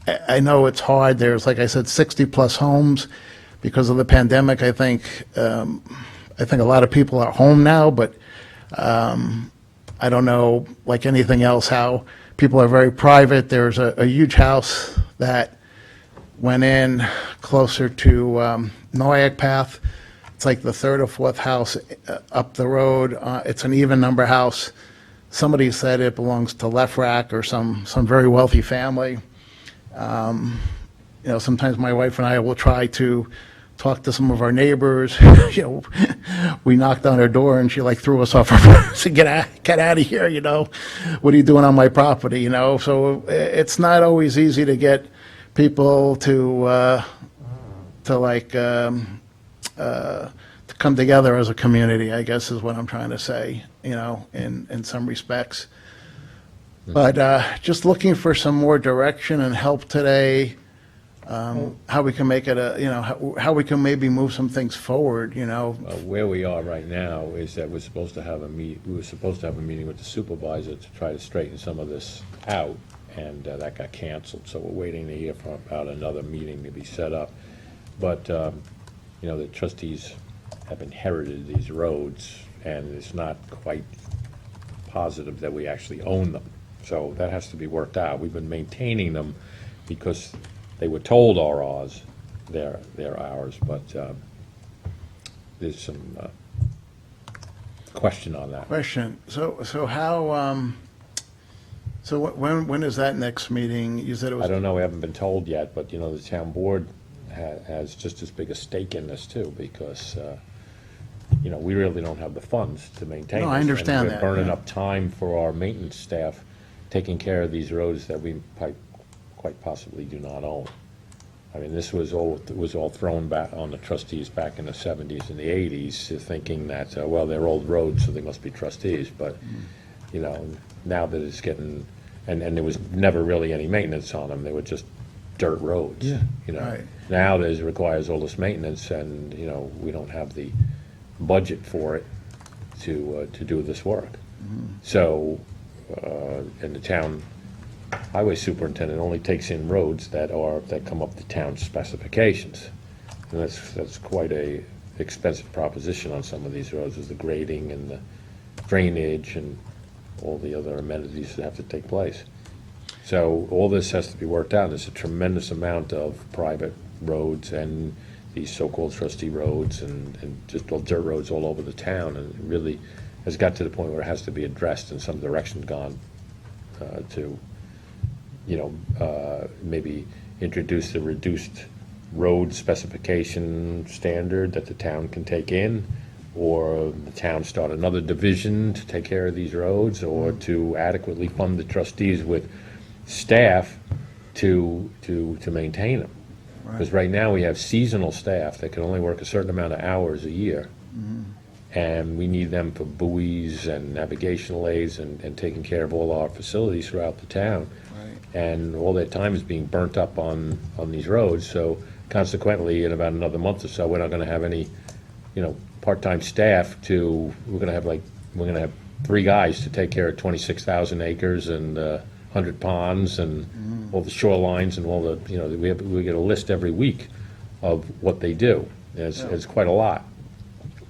I know it's hard. There's, like I said, 60-plus homes. Because of the pandemic, I think a lot of people are home now, but I don't know, like anything else, how people are very private. There's a huge house that went in closer to Noack Path. It's like the third or fourth house up the road. It's an even number house. Somebody said it belongs to Lefrak or some very wealthy family. Sometimes my wife and I will try to talk to some of our neighbors. We knocked on her door and she like threw us off her said, get out of here, what are you doing on my property, So it's not always easy to get people to come together as a community, I guess is what I'm trying to say, in some respects. But just looking for some more direction and help today, how we can make it how we can maybe move some things forward, Where we are right now is that we were supposed to have a meeting with the supervisor to try to straighten some of this out, and that got canceled, so we're waiting to hear about another meeting to be set up. But, the trustees have inherited these roads, and it's not quite positive that we actually own them. So that has to be worked out. We've been maintaining them because they were told are ours, they're ours, but there's some question on that. Question, so how, when is that next meeting? You said it was. I don't know, we haven't been told yet, but, the town board has just as big a stake in this too, because, we really don't have the funds to maintain this. No, I understand that, And we're burning yeah. up time for our maintenance staff taking care of these roads that we quite possibly do not own. I mean, this was all thrown back on the trustees back in the 70s and the 80s, thinking that, they're old roads, so they must be trustees, but, now that it's getting, and there was never really any maintenance on them, they were just dirt roads. Yeah. Right. Now this requires all this maintenance, and, we don't have the budget for it to do this work. So, and the town highway superintendent only takes in roads that come up to town specifications. And that's quite a expensive proposition on some of these roads, is the grading and the drainage and all the other amenities that have to take place. So all this has to be worked out. There's a tremendous amount of private roads and these so-called trustee roads and just all dirt roads all over the town, and it really has got to the point where it has to be addressed in some direction, gone to maybe introduce a reduced road specification standard that the town can take in, or the town start another division to take care of these roads, or to adequately fund the trustees with staff to maintain them. Because right now we have seasonal staff that can only work a certain amount of hours a year. And we need them for buoys and navigational aids and taking care of all our facilities throughout the town. And all that time is being burnt up on these roads, so consequently, in about another month or so, we're not gonna have any, part-time staff we're gonna have 3 guys to take care of 26,000 acres and 100 ponds and all the shorelines and all the, we get a list every week of what they do. It's quite a lot.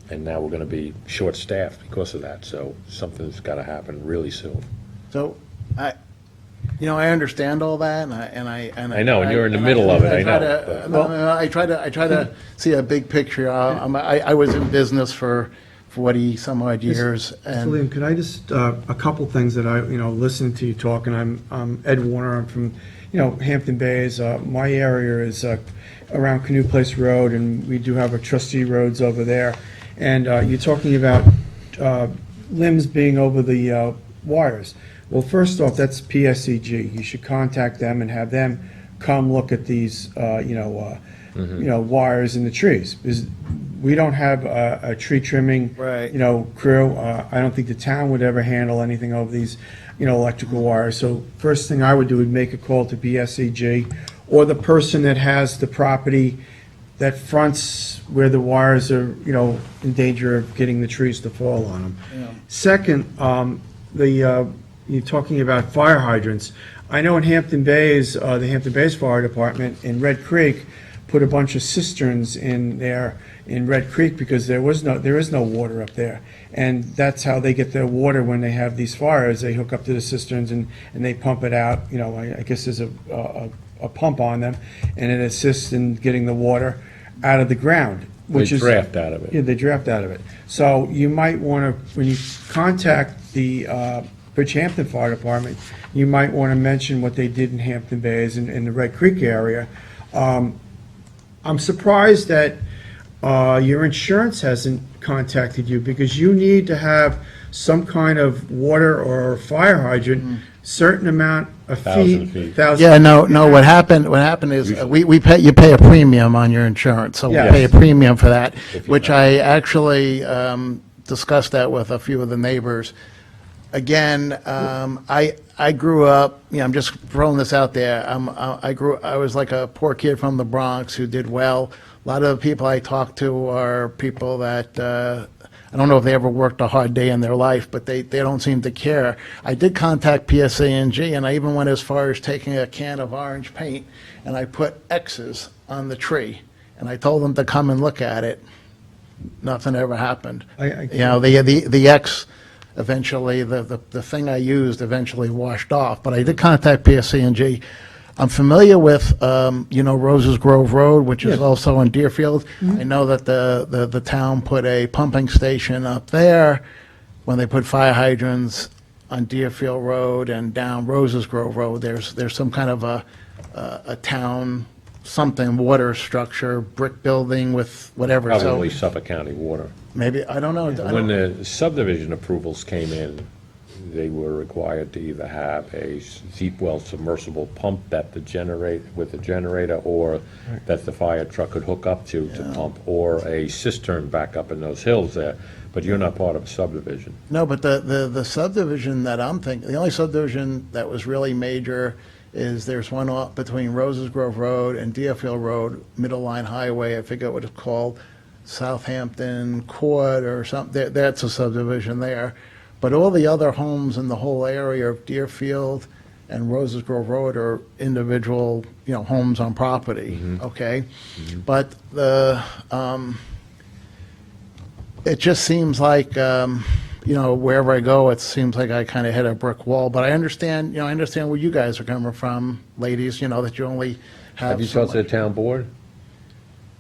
And now we're gonna be short-staffed because of that, so something's gotta happen really soon. So, I understand all that, and I know, and you're in the middle of it, I know, but- I try to see a big picture. I was in business for 40-some-odd years, So, and Liam, could I just, a couple things that I, listening to you talk, and I'm Ed Warner, I'm from, Hampton Bays. My area is around Canoe Place Road, and we do have a trustee roads over there. And you're talking about limbs being over the wires. Well, first off, that's PSEG. You should contact them and have them come look at these, wires in the trees. Because we don't have a tree trimming, Right. Crew. I don't think the town would ever handle anything over these, electrical wires. So first thing I would do would make a call to PSEG or the person that has the property that fronts where the wires are, in danger of getting the trees to fall on them. Second, you're talking about fire hydrants. I know in Hampton Bays, the Hampton Bays Fire Department in Red Creek put a bunch of cisterns in there in Red Creek because there is no water up there. And that's how they get their water when they have these fires. They hook up to the cisterns and they pump it out. You know, I guess there's a pump on them, and it assists in getting the water out of the ground, which is. draft out of Yeah, it. they draft out of it. So you might want to, when you contact the Bridgehampton Fire Department, you might want to mention what they did in Hampton Bays and in the Red Creek area. I'm surprised that your insurance hasn't contacted you, because you need to have some kind of water or fire hydrant, certain amount of 1,000 feet. feet. Yeah, no, what happened is, you pay a premium on your insurance, so we Yes. pay a premium for that, which I actually discussed that with a few of the neighbors. Again, I grew up, I'm just throwing this out there, I was like a poor kid from the Bronx who did well. A lot of the people I talk to are people that, I don't know if they ever worked a hard day in their life, but they don't seem to care. I did contact PSA&G, and I even went as far as taking a can of orange paint, and I put X's on the tree, and I told them to come and look at it. Nothing ever happened. I- You know, the X eventually, the thing I used eventually washed off, but I did contact PSC&G. I'm familiar with, Roses Grove Road, which is Yeah. also in Deerfield. I know that the town put a pumping station up there when they put fire hydrants on Deerfield Road and down Roses Grove Road. There's some kind of a town, something, water structure, brick building with whatever. So Probably Suffolk County Water. maybe, I don't know. When the subdivision approvals came in, they were required to either have a deep well submersible pump that with the generator, or that the fire truck could hook up to pump, or a cistern back up in those hills there. But you're not part of a subdivision. No, but the subdivision that I'm thinking, the only subdivision that was really major is there's one off between Roses Grove Road and Deerfield Road, Middle Line Highway, I forget what it's called, Southampton Court or something, that's a subdivision there. But all the other homes in the whole area of Deerfield and Roses Grove Road are individual, homes on property, okay? But it just seems like, wherever I go, it seems like I kind of hit a brick wall. But I understand where you guys are coming from, ladies, that you only have. Have you so talked to the much- town board?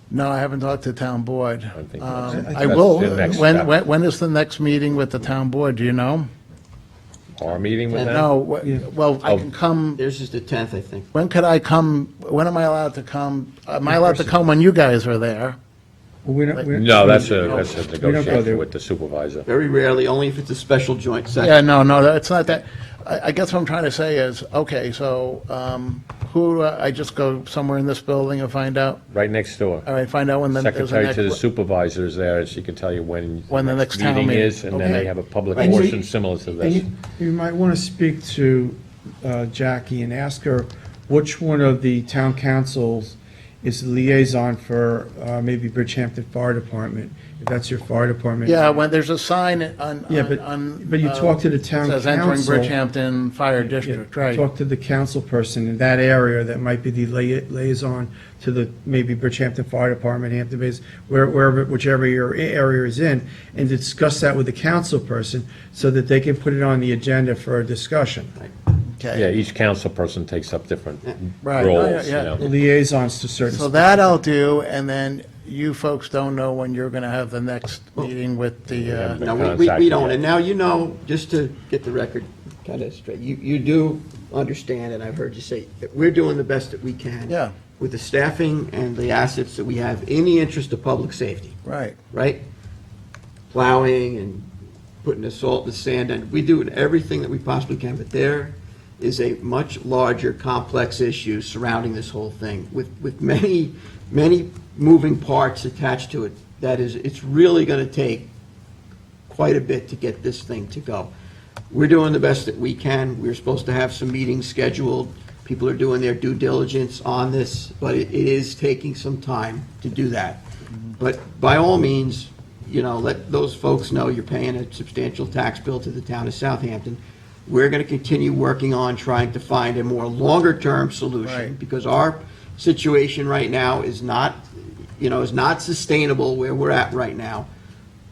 No, I haven't talked to the town board. I think that's- I that's will. the next When, step. when is the next meeting with the town board, do you know? Our meeting with them? No, well, I Oh. can come, Theirs is the 10th, I think. when could I come, when am I allowed to come? Am I allowed to come when you guys are there? No, that's a We don't go negotiation there. with the supervisor. Very rarely, only if it's a special joint Yeah, session. no, it's not that. I guess what I'm trying to say is, okay, so who, I just go somewhere in this building and find out? Right next door. All right, find out when there's a Secretary to the next. supervisor is there, and she can tell you when. When the next town meeting. is, and then Okay. they have a public And you- portion similar to And this. you might want to speak to Jackie and ask her which one of the town councils is the liaison for maybe Bridgehampton Fire Department, if that's your fire department. Yeah, when there's a sign on. Yeah, but you talk to the town Says entering council. Bridgehampton Fire Yeah, District, right? Talk to the council person in that area that might be the liaison to the, maybe Bridgehampton Fire Department, Hampton Bays, wherever, whichever your area is in, and discuss that with the council person so that they can put it on the agenda for a discussion. Okay. Yeah, each council person takes up different Right, roles, yeah. Liaisons to certain. So that I'll do, and then you folks don't know when you're going to have the next meeting with the, haven't been No, we contacted don't. yet. And now, just to get the record kind of straight, you do understand, and I've heard you say, that we're doing the best that we can. Yeah. With the staffing and the assets that we have in the interest of public safety, right. right? Plowing and putting the salt and the sand, and we do everything that we possibly can, but there is a much larger, complex issue surrounding this whole thing with many, many moving parts attached to it. That is, it's really going to take quite a bit to get this thing to go. We're doing the best that we can. We're supposed to have some meetings scheduled. People are doing their due diligence on this, but it is taking some time to do that. But by all means, let those folks know you're paying a substantial tax bill to the town of Southampton. we're going to continue working on trying to find a more longer-term solution, Right. because our situation right now is not, is not sustainable where we're at right now.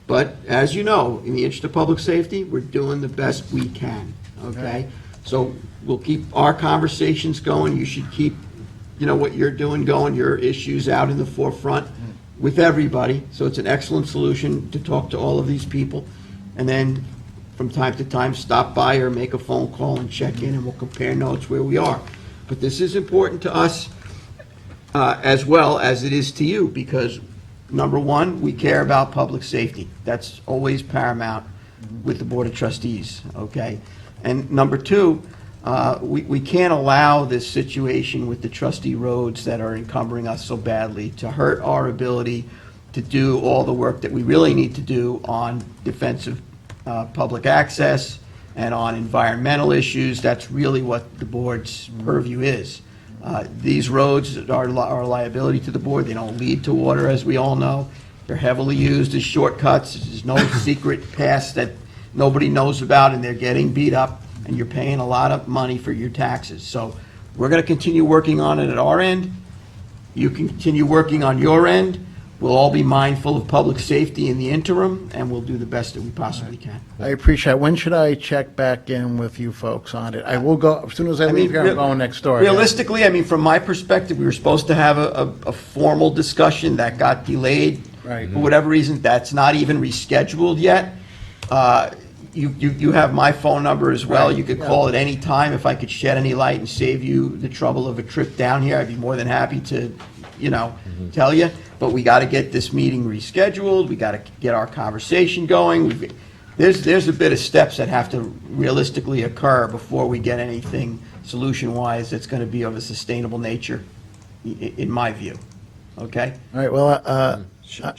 But as you know, in the interest of public safety, we're doing the best we can, okay? So we'll keep our conversations going. You should keep, what you're doing going, your issues out in the forefront with everybody. So it's an excellent solution to talk to all of these people. And then from time to time, stop by or make a phone call and check in, and we'll compare notes where we are. But this is important to us as well as it is to you, because number one, we care about public safety. That's always paramount with the Board of Trustees, okay? And number two, we can't allow this situation with the trustee roads that are encumbering us so badly to hurt our ability to do all the work that we really need to do on defensive public access and on environmental issues. That's really what the board's purview is. These roads are a liability to the board. They don't lead to water, as we all know. They're heavily used as shortcuts. There's no secret paths that nobody knows about, and they're getting beat up, and you're paying a lot of money for your taxes. So we're going to continue working on it at our end. You can continue working on your end. We'll all be mindful of public safety in the interim, and we'll do the best that we possibly can. I appreciate it. When should I check back in with you folks on it? I will go, as soon as I leave here, I'm going next door. Realistically, from my perspective, we were supposed to have a formal discussion that got delayed. Right. For whatever reason, that's not even rescheduled yet. You have my phone number as well. Right, You could yeah. call at any time. If I could shed any light and save you the trouble of a trip down here, I'd be more than happy to, tell you. But we got to get this meeting rescheduled. We got to get our conversation going. There's a bit of steps that have to realistically occur before we get anything solution-wise that's going to be of a sustainable nature, in my view. Okay? All right, well,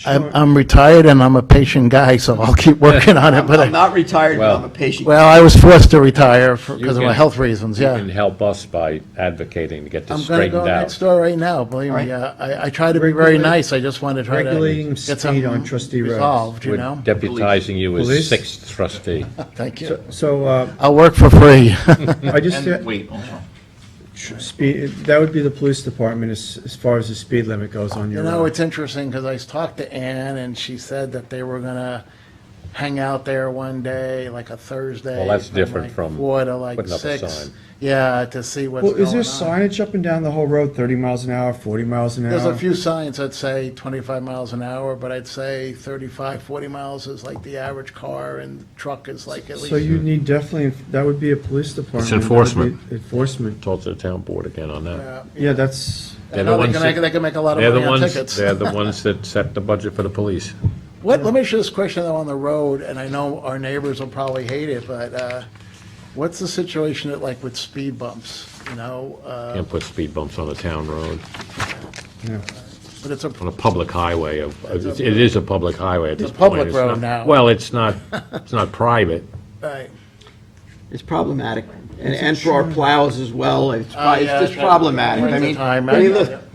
I'm retired and I'm a patient guy, so I'll keep working on it, but I'm not retired, but Well- I'm a patient. well, I was forced to retire because of You my can- health reasons, You can yeah. help us by advocating to get this I'm going to go straightened next out. door right now, believe me. I try to be very nice, I just want to try to Regulating get speed something on trustee roads. resolved, you We're know? deputizing you as Police? sixth trustee. Thank you. So, I'll work for free. I just, And wait, also. speed, that would be the police department as far as the speed limit goes on You your know, road. it's interesting, because I talked to Ann, and she said that they were gonna hang out there one day, like a Thursday. Well, that's different like from 4 to like putting up a 6. sign. Yeah, to see what's Well, going is there on. signage up and down the whole road, 30 miles an hour, 40 miles an hour? There's a few signs that say 25 miles an hour, but I'd say 35, 40 miles is like the average car, and truck is like at least. So you need definitely, that would be a police department. enforcement. That would be Enforcement. Talk to the town board again on that. Yeah. Yeah, that's, I They're the know ones they can make a lot of They're the money on ones, tickets. they're the ones that set the budget for the police. Let me ask you this question though on the road, and I know our neighbors will probably hate it, but what's the situation with speed bumps, Can't put speed bumps on a town road, but it's a, on a public highway it is a public highway at this a point. public It's road not- now. Well, it's not private. right. It's problematic, and for our plows as well, it's yeah, just that's- problematic. I mean, Time,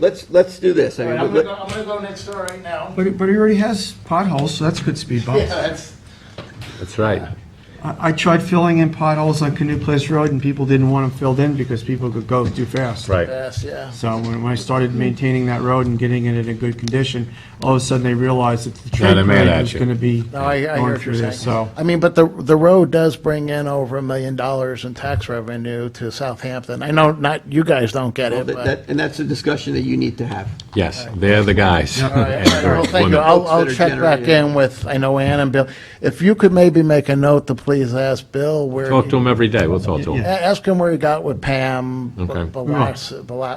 let's do this. I mean, I'm gonna go next door right now. but he already has potholes, so that's good speed Yeah, bumps. that's, That's right. I tried filling in potholes on Canoe Place Road, and people didn't want them filled in because people could go too fast. Right. fast, yeah. So when I started maintaining that road and getting it in a good condition, all of a sudden they realized that the trade they're mad parade at was you. going to be No, I hear going what through you're this, saying. so. I mean, but the road does bring in over $1 million in tax revenue to Southampton. I know not, you guys don't get it, but. And that's a discussion that you need to have. Yes, they're the guys. All right, And well, thank you. women. I'll Folks that are check back generating- in with, I know Ann and Bill. If you could maybe make a note to please ask Bill where. Talk to them every day, we'll talk to them. Ask him where he got with Pam, Okay.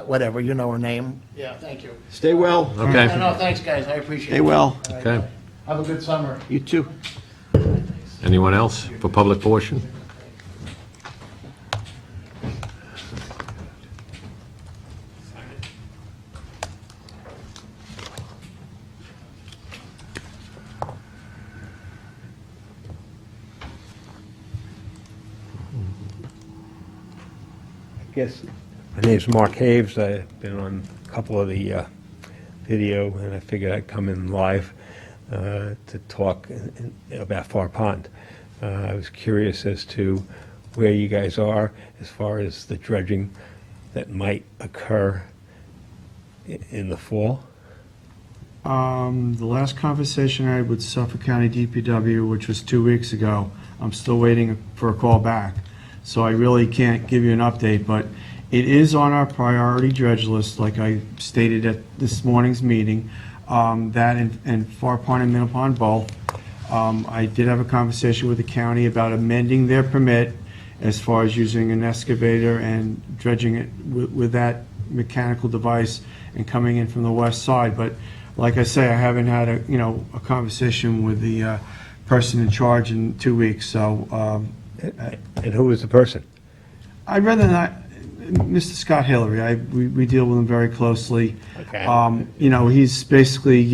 whatever, you know her name. Yeah, thank you. Stay well. Okay, No, thanks, guys, I appreciate it. Stay well. okay. Have a good summer. You too. Anyone else for public portion? Yes, my name's Mark Haves. I've been on a couple of the video, and I figured I'd come in live to talk about Far Pond. I was curious as to where you guys are as far as the dredging that might occur in the fall? The last conversation I had with Suffolk County DPW, which was 2 weeks ago, I'm still waiting for a call back. So I really can't give you an update, but it is on our priority dredge list, like I stated at this morning's meeting, that and Far Pond and Middle Pond both. I did have a conversation with the county about amending their permit as far as using an excavator and dredging it with that mechanical device and coming in from the west side. But like I say, I haven't had a conversation with the person in charge in 2 weeks, so And who was the person? I'd rather not, Mr. Scott Hillary, we deal with him very closely. Okay. He's basically,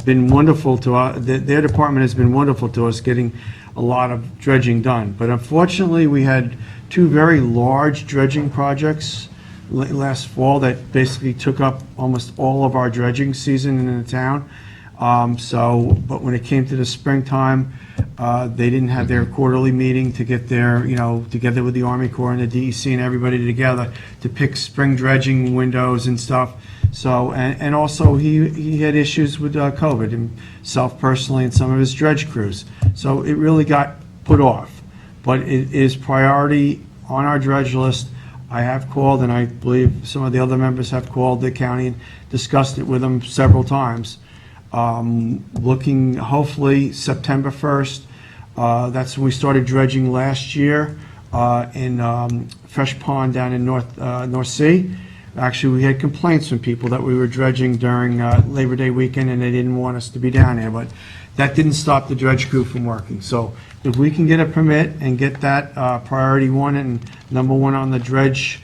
been wonderful to us, their department has been wonderful to us, getting a lot of dredging done. But unfortunately, we had 2 very large dredging projects last fall that basically took up almost all of our dredging season in the town. But when it came to the springtime, they didn't have their quarterly meeting to get their, together with the Army Corps and the DEC and everybody together to pick spring dredging windows and stuff. So, and also he had issues with COVID himself personally and some of his dredge crews. So it really got put off. But it is priority on our dredge list. I have called, and I believe some of the other members have called the county and discussed it with them several times. Looking, hopefully, September 1st, that's when we started dredging last year in Fresh Pond down in North Sea. Actually, we had complaints from people that we were dredging during Labor Day weekend, and they didn't want us to be down there, but that didn't stop the dredge crew from working. So if we can get a permit and get that priority 1 and number 1 on the dredge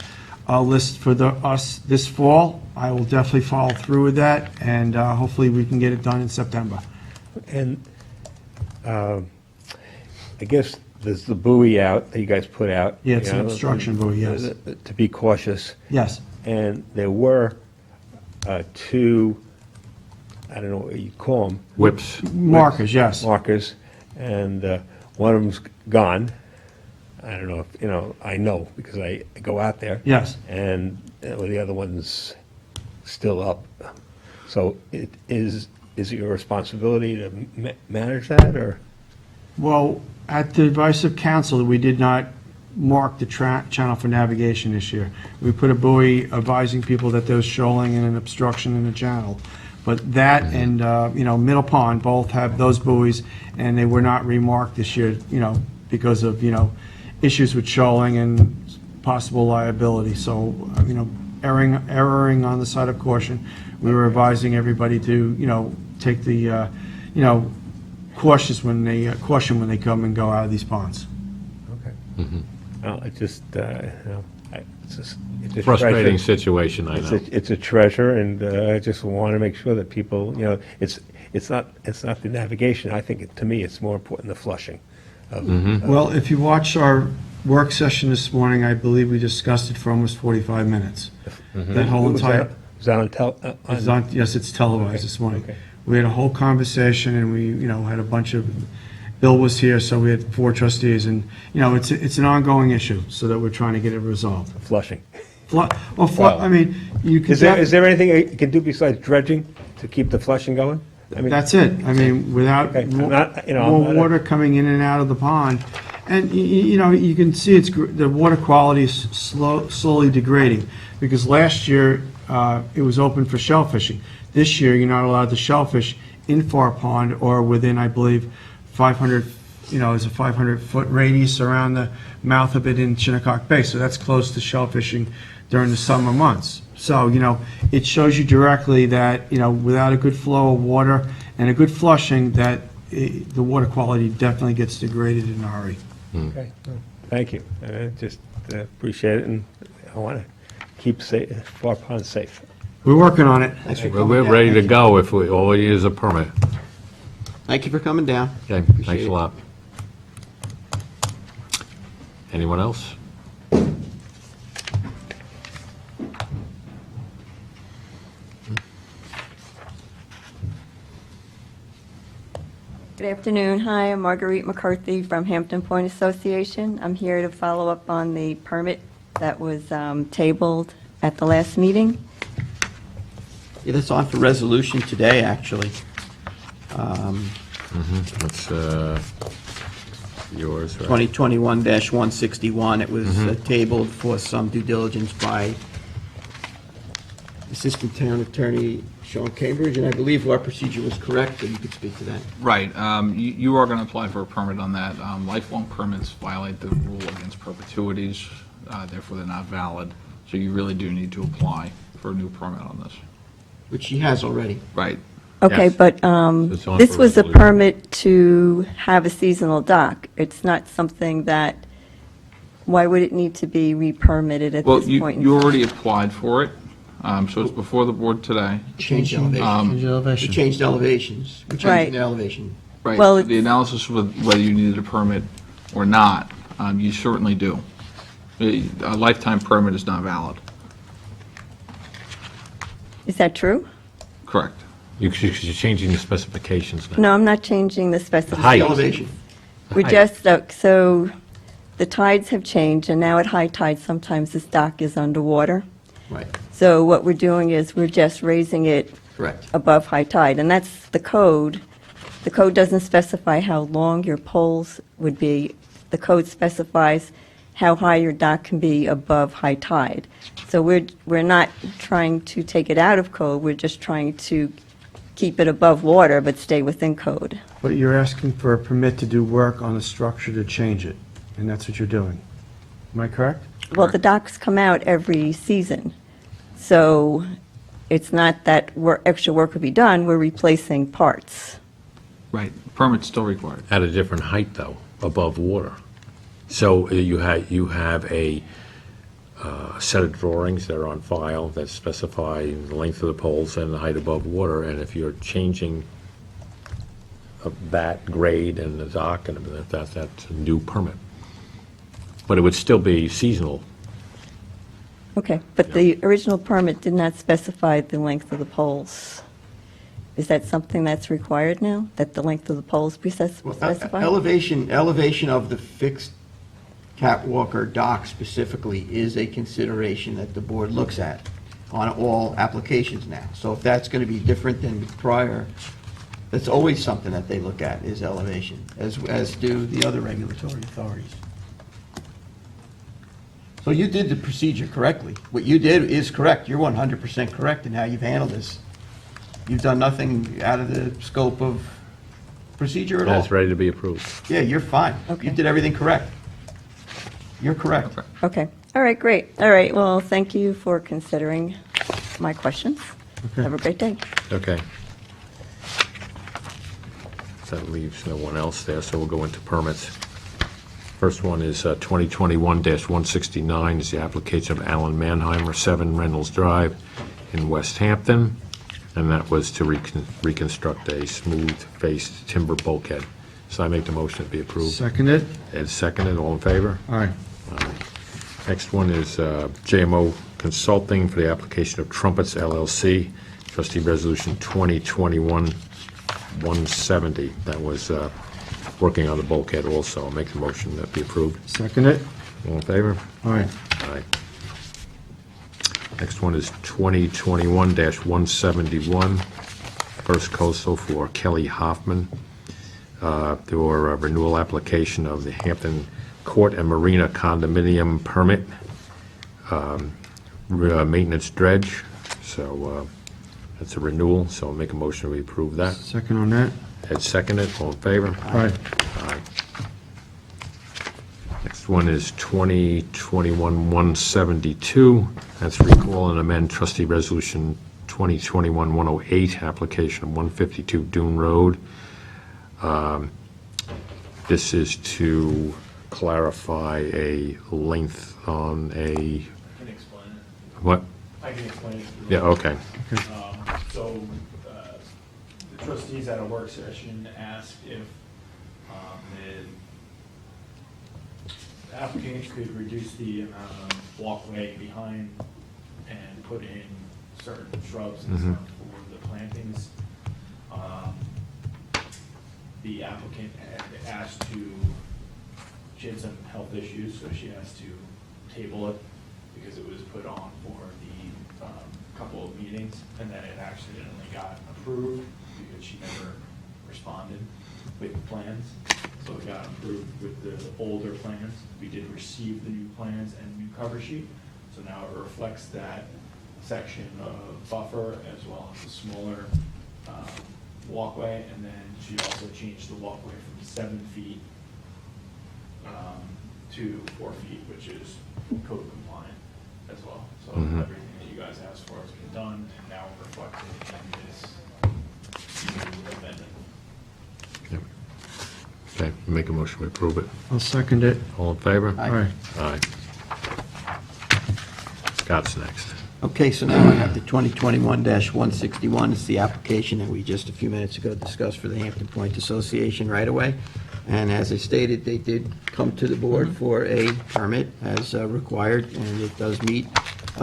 list for us this fall, I will definitely follow through with that, and hopefully we can get it done in September. And I guess there's the buoy out that you guys put out. Yeah, it's an obstruction buoy, yes. To be cautious. Yes. And there were 2, I don't know what you call them. Whips. Markers, yes. Markers, and one of them's gone. I don't know if, I know because I go out there. Yes. And the other one's still up. So is it your responsibility to manage that, or? Well, at the advice of council, we did not mark the channel for navigation this year. We put a buoy advising people that there's shoaling and an obstruction in the channel. But that and, Middle Pond both have those buoys, and they were not remarked this year, because of, issues with shoaling and possible liability. So, erring on the side of caution, we were advising everybody to, take the, caution when they come and go out of these ponds. Okay. Well, it just, it's a Frustrating treasure. situation, I know. It's a treasure, and I just want to make sure that people, it's not the navigation. I think, to me, it's more important the flushing. Well, if you watch our work session this morning, I believe we discussed it for almost 45 minutes. That whole Was entire, that on it's on- yes, it's televised this morning. Okay. We had a whole conversation, and we, had a bunch of, Bill was here, so we had 4 trustees, and, it's an ongoing issue, so that we're trying to get it resolved. flushing? I mean, you could. Is there anything you can do besides dredging to keep the flushing going? I mean, That's it. I mean, without Okay, I'm not- I'm more not a- water coming in and out of the pond, and you can see the water quality is slowly degrading, because last year it was open for shellfishing. This year, you're not allowed to shellfish in Far Pond or within, I believe, 500. There's a 500-foot radius around the mouth of it in Shinnecock Bay, so that's close to shellfishing during the summer months. So, it shows you directly that, without a good flow of water and a good flushing, that the water quality definitely gets degraded in a hurry. Okay, well, thank you. I just appreciate it, and I want to keep Far Pond safe. We're working on it. We're ready to go if all we need is a permit. Thank you for coming down. Okay, Appreciate thanks it. a lot. Anyone else? Good afternoon. Hi, I'm Marguerite McCarthy from Hampton Point Association. I'm here to follow up on the permit that was tabled at the last meeting. Yeah, that's on for resolution today, actually. That's yours, right? 2021-161. It was tabled for some due diligence by Assistant Town Attorney Sean Cambridge, and I believe our procedure was correct, and you could speak to that. Right, you are going to apply for a permit on that. Lifelong permits violate the rule against perpetuities, therefore they're not valid. So you really do need to apply for a new permit on this. Which he has already. Right. Okay, Yes. but It's on this for was a resolution. permit to have a seasonal dock. It's not something that, why would it need to be re-permitted at Well, this point in you time? already applied for it, so it's before the board today. Changed elevations. We changed elevations. We Right. changed the elevation. Right, Well, the analysis of whether you needed a permit or not, you certainly do. A lifetime permit is not valid. Is that true? Correct. You're changing the specifications now. No, I'm not changing the The specifications. elevation. We're just, so the tides have changed, and now at high tide, sometimes this dock is underwater. Right, So what we're doing is we're just raising it correct. above high tide, and that's the code. The code doesn't specify how long your poles would be. The code specifies how high your dock can be above high tide. So we're not trying to take it out of code, we're just trying to keep it above water but stay within code. But you're asking for a permit to do work on the structure to change it, and that's what you're doing. Am I correct? Well, the docks come out every season, so it's not that extra work would be done, we're replacing parts. Right, permit's still required. At a different height, though, above water. So you have a set of drawings that are on file that specify the length of the poles and the height above water, and if you're changing that grade and the dock, and that's a new permit. But it would still be seasonal. Okay, but the original permit did not specify the length of the poles. Is that something that's required now, that the length of the poles be Well, specified? elevation of the fixed catwalk or dock specifically is a consideration that the board looks at on all applications now. So if that's going to be different than prior, that's always something that they look at, is elevation, as do the other regulatory authorities. So you did the procedure correctly. What you did is correct. You're 100% correct in how you've handled this. You've done nothing out of the scope of procedure at all. That's ready to be approved. Yeah, you're fine. Okay. You did everything correct. You're correct. Okay, all right, great. All right, well, thank you for considering my questions. Have a great day. Okay. That leaves no one else there, so we'll go into permits. First one is 2021-169, is the application of Alan Manheimer, 7 Reynolds Drive in West Hampton, and that was to reconstruct a smooth-faced timber bulkhead. So I make the motion to be approved. Seconded? Ed seconded, all in favor? Aye. Next one is JMO Consulting for the application of Trumpets LLC, trustee resolution 2021-170. That was working on the bulkhead also. I'll make the motion that be approved. Seconded? All in favor? Aye. Aye. Next one is 2021-171, First Coastal for Kelly Hoffman. There were a renewal application of the Hampton Court and Marina condominium permit, maintenance dredge, so that's a renewal, so I'll make a motion we approve that. Second on that? Ed seconded, all in favor? Aye. Aye. Next one is 2021-172. That's recall and amend trustee resolution 2021-108, application of 152 Dune Road. This is to clarify a length on a, I can explain it. what? I can explain it. Yeah, okay. So, the trustees at a work session asked if the applicant could reduce the amount of walkway behind and put in certain shrubs and stuff for the plantings. the applicant had asked to, she had some health issues, so she asked to table it because it was put on for the couple of meetings, and then it accidentally got approved because she never responded with the plans. So it got approved with the older plans. We did receive the new plans and new cover sheet, so now it reflects that section of buffer as well as a smaller walkway, and then she also changed the walkway from 7 feet to 4 feet, which is code compliant as well. So everything that you guys asked for has been done, and now reflected in this new amendment. Okay, make a motion to approve it. I'll second it. All in favor? Aye. Aye. Scott's next. Okay, so now I have the 2021-161. It's the application that we just a few minutes ago discussed for the Hampton Point Association right-of-way. And as I stated, they did come to the board for a permit as required, and it does meet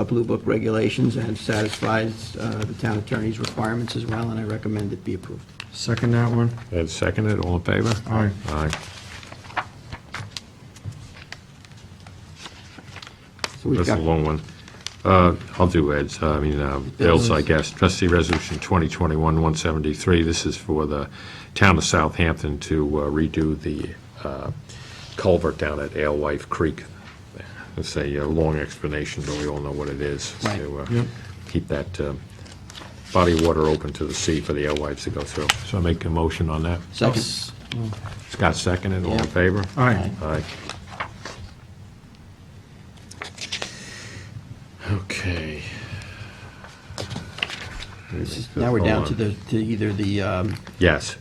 Blue Book regulations and satisfies the town attorney's requirements as well, and I recommend it be approved. Second that one. Ed seconded, all in favor? Aye. Aye. So we've That's a got, long one. I'll do Ed's, Bill's, I guess. Trustee Resolution 2021-173, this is for the town of Southampton to redo the culvert down at Alewife Creek. It's a long explanation, but we all know what it is. Right. To Yep. keep that body of water open to the sea for the Alewifes to go through. So I make a motion on that. second. Scott seconded, all in Yeah. favor? Aye. Aye. Okay. Now we're down to either the Yes.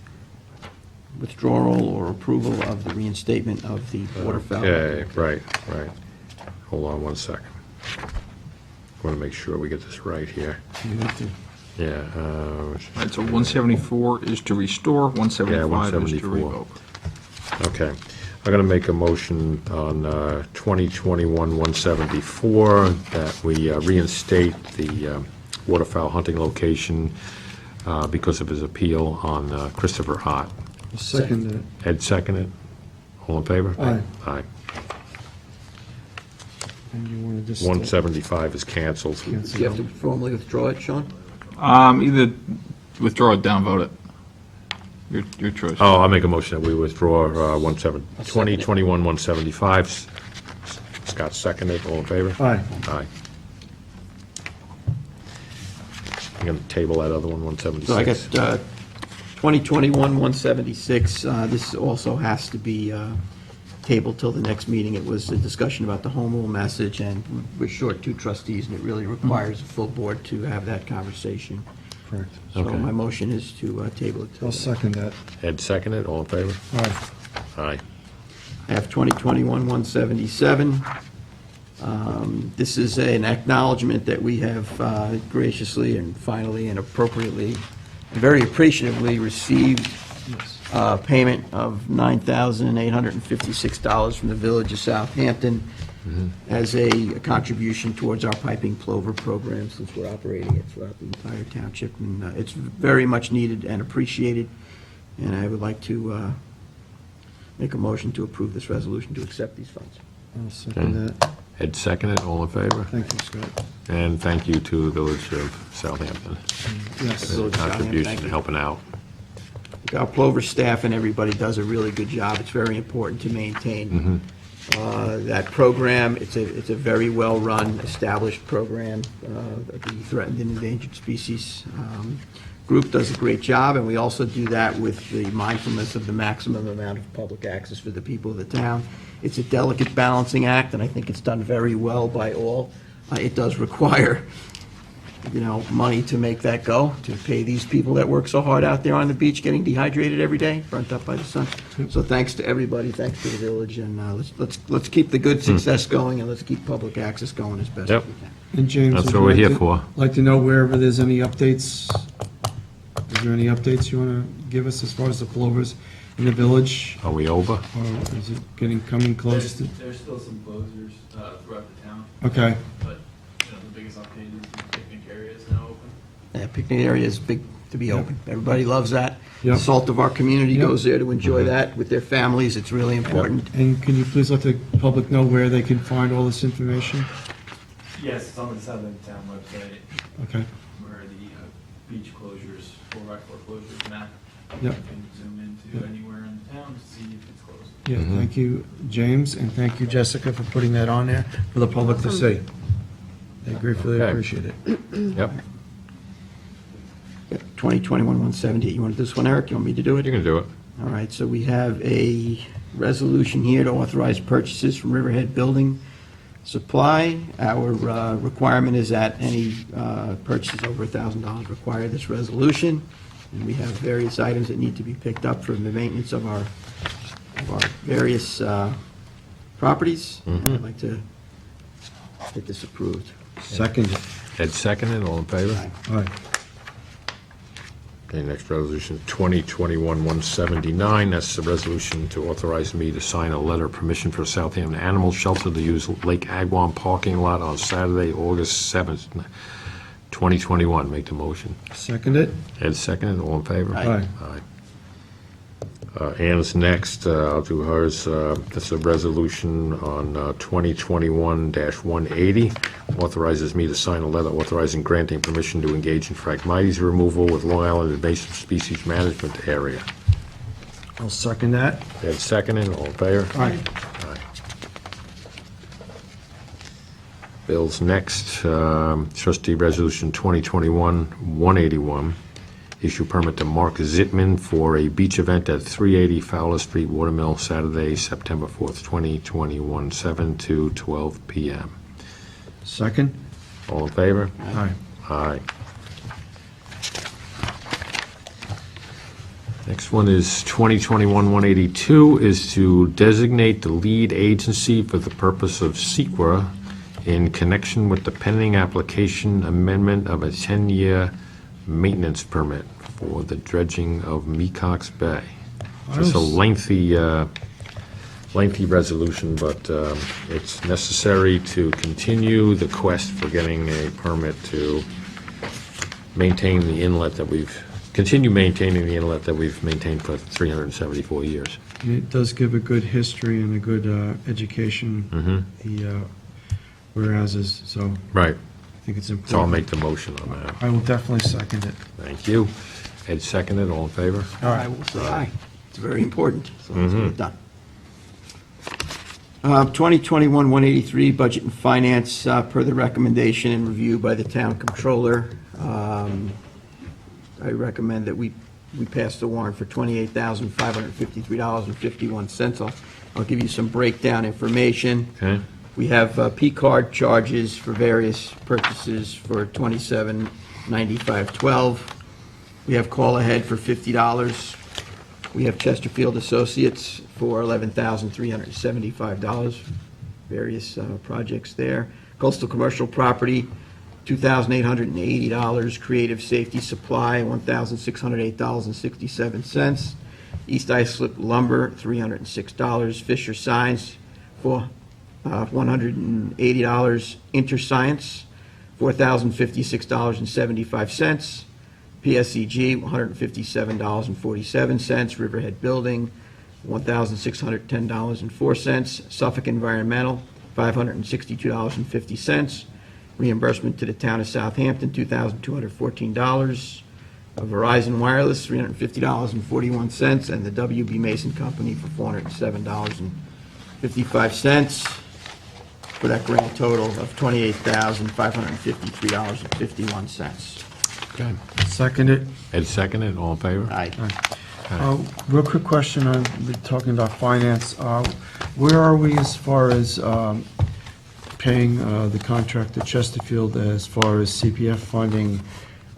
withdrawal or approval of the reinstatement of the waterfowl. Okay, right. Hold on one second. I want to make sure we get this right here. Yeah. All right, so 174 is to restore, 175 is to 174. revoke. Okay. I'm going to make a motion on 2021-174 that we reinstate the waterfowl hunting location because of his appeal on Christopher Hott. I'll second it. Ed seconded. All in favor? Aye. Aye. And you want to just... 175 is canceled. Do you have to formally withdraw it, Sean? Either withdraw it, downvote it. Your choice. Oh, I'll make a motion that we withdraw 2021-175. Scott seconded. All in favor? Aye. Aye. I'm going to table that other one, 176. So I got 2021-176. This also has to be tabled till the next meeting. It was a discussion about the home rule message, and we're short 2 trustees, and it really requires a full board to have that conversation. Correct. So Okay. my motion is to table it till I'll the second that. Ed seconded. All in favor? Aye. Aye. I have 2021-177. This is an acknowledgement that we have graciously and finally and appropriately, very appreciatively received payment of $9,856 from the Village of Southampton as a contribution towards our piping plover program, since we're operating it throughout the entire township. And it's very much needed and appreciated, and I would like to make a motion to approve this resolution to accept these funds. I'll second that. Ed seconded. All in favor? Thank you, Scott. And thank you to the Village of Southampton Yes. for their Village of Southampton, contribution thank and you. helping out. Our Plover staff and everybody does a really good job. It's very important to maintain that program. It's a very well-run, established program. The Threatened and Endangered Species group does a great job, and we also do that with the mindfulness of the maximum amount of public access for the people of the town. It's a delicate balancing act, and I think it's done very well by all. It does require money to make that go, to pay these people that work so hard out there on the beach getting dehydrated every day, burnt up by the sun. So thanks to everybody, thanks to the village, and let's keep the good success going, and let's keep public access going as best as Yep. we can. And James... That's would what you we're like here to- for. Like to know wherever there's any updates. Is there any updates you want to give us as far as the plovers in the village? Are we over? Or is it coming close to... There's still some closures throughout the town, Okay. but the biggest update is the picnic area is now open. Yeah, picnic area is big to be open. Everybody loves that. Yep. Salt of our community Yep. goes there to enjoy that with their families. It's really important. And can you please let the public know where they can find all this information? Yes, it's on the Southampton website, Okay, where the beach closures, 4x4 closures map. Yep. You can zoom into anywhere in the town to see if it's closed. yeah, thank you, James, and thank you, Jessica, for putting that on there for the public to see. They gratefully Okay. appreciate it. Yep, 2021-178, you want this one, Eric? You want me to do it? you can do it. All right, so we have a resolution here to authorize purchases from Riverhead Building Supply. Our requirement is that any purchases over $1,000 require this resolution. And we have various items that need to be picked up for the maintenance of our various properties. I'd like to get this approved. Second. Ed seconded, all in favor? All right. Okay, next resolution, 2021-179, that's the resolution to authorize me to sign a letter of permission for Southampton Animal Shelter to use Lake Agawam parking lot on Saturday, August 7th, 2021. Make the motion. Second it? Ed seconded, all in favor? Aye. Aye. Ann's next, I'll do hers. That's a resolution on 2021-180, authorizes me to sign a letter authorizing granting permission to engage in Phragmites removal with Long Island Invasive Species Management Area. I'll second that. Ed seconded, all in favor? Aye. Aye. Bill's next, trustee resolution 2021-181, issue permit to Mark Zitman for a beach event at 380 Fowler Street, Watermill, Saturday, September 4th, 2021, 7 to 12 p.m. Second? All in favor? Aye. Aye. Next one is 2021-182, is to designate the lead agency for the purpose of SEQA in connection with the pending application amendment of a 10-year maintenance permit for the dredging of Mecox Bay. It's a lengthy resolution, but it's necessary to continue the quest for getting a permit to maintain the inlet that continue maintaining the inlet that we've maintained for 374 years. And it does give a good history and a good education, the whereases, so Right, I think it's important. so I'll make the motion on that. I will definitely second it. Thank you. Ed seconded, all in favor? I will say aye. It's very important, so let's get it done. 2021-183, Budget and Finance, per the recommendation and review by the Town Controller. I recommend that we pass the warrant for $28,553.51. I'll give you some breakdown information. Okay, We have P-card charges for various purchases for $27.95.12. We have call ahead for $50. We have Chesterfield Associates for $11,375. Various projects there. Coastal Commercial Property, $2,880. Creative Safety Supply, $1,608.67. East Islip Lumber, $306. Fisher Signs for $180. InterScience, $4,056.75. PSEG, $157.47. Riverhead Building, $1,610.04. Suffolk Environmental, $562.50. Reimbursement to the town of Southampton, $2,214. Verizon Wireless, $350.41, and the WB Mason Company for $407.55, for that grand total of $28,553.51. good. Second it. Ed seconded, all in favor? Aye. Real quick question on, we're talking about finance. Where are we as far as paying the contract to Chesterfield as far as CPF funding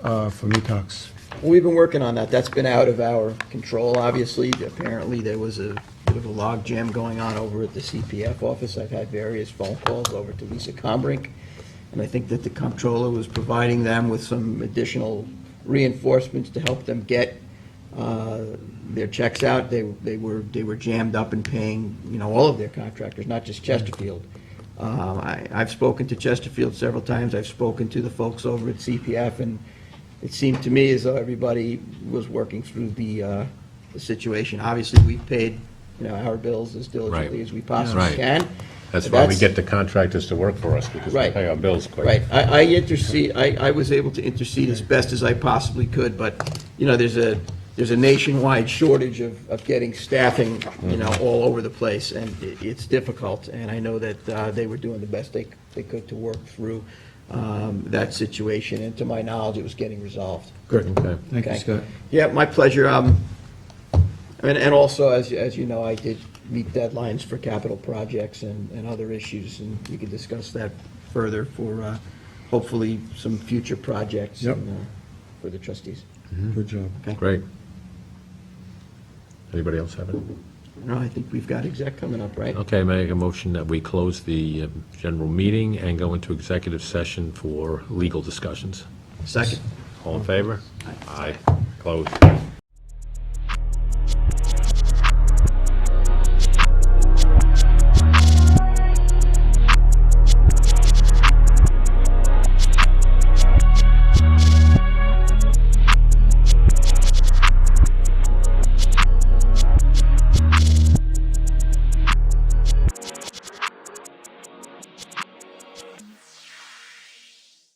for MECOX? We've been working on that. That's been out of our control, obviously. Apparently, there was a bit of a log jam going on over at the CPF office. I've had various phone calls over to Lisa Combrink, and I think that the comptroller was providing them with some additional reinforcements to help them get their checks out. They were jammed up in paying, all of their contractors, not just Chesterfield. I've spoken to Chesterfield several times. I've spoken to the folks over at CPF, and it seemed to me as though everybody was working through the situation. Obviously, we've paid, our bills as diligently Right. as we possibly Right. can. That's why we get the contractors to work for us, because we Right. pay our bills quick. Right, I was able to intercede as best as I possibly could, but, there's a nationwide shortage of getting staffing, all over the place, and it's difficult, and I know that they were doing the best they could to work through that situation, and to my knowledge, it was getting resolved. Good. Okay. Thank you, Okay. Scott. Yeah, my pleasure. And also, as you know, I did meet deadlines for capital projects and other issues, and we could discuss that further for hopefully some future projects Yep. for the trustees. Good job. Great. Anybody else have it? No, I think we've got exec coming up, right? Okay, make a motion that we close the general meeting and go into executive session for legal discussions. Second. All in favor? Aye. Closed.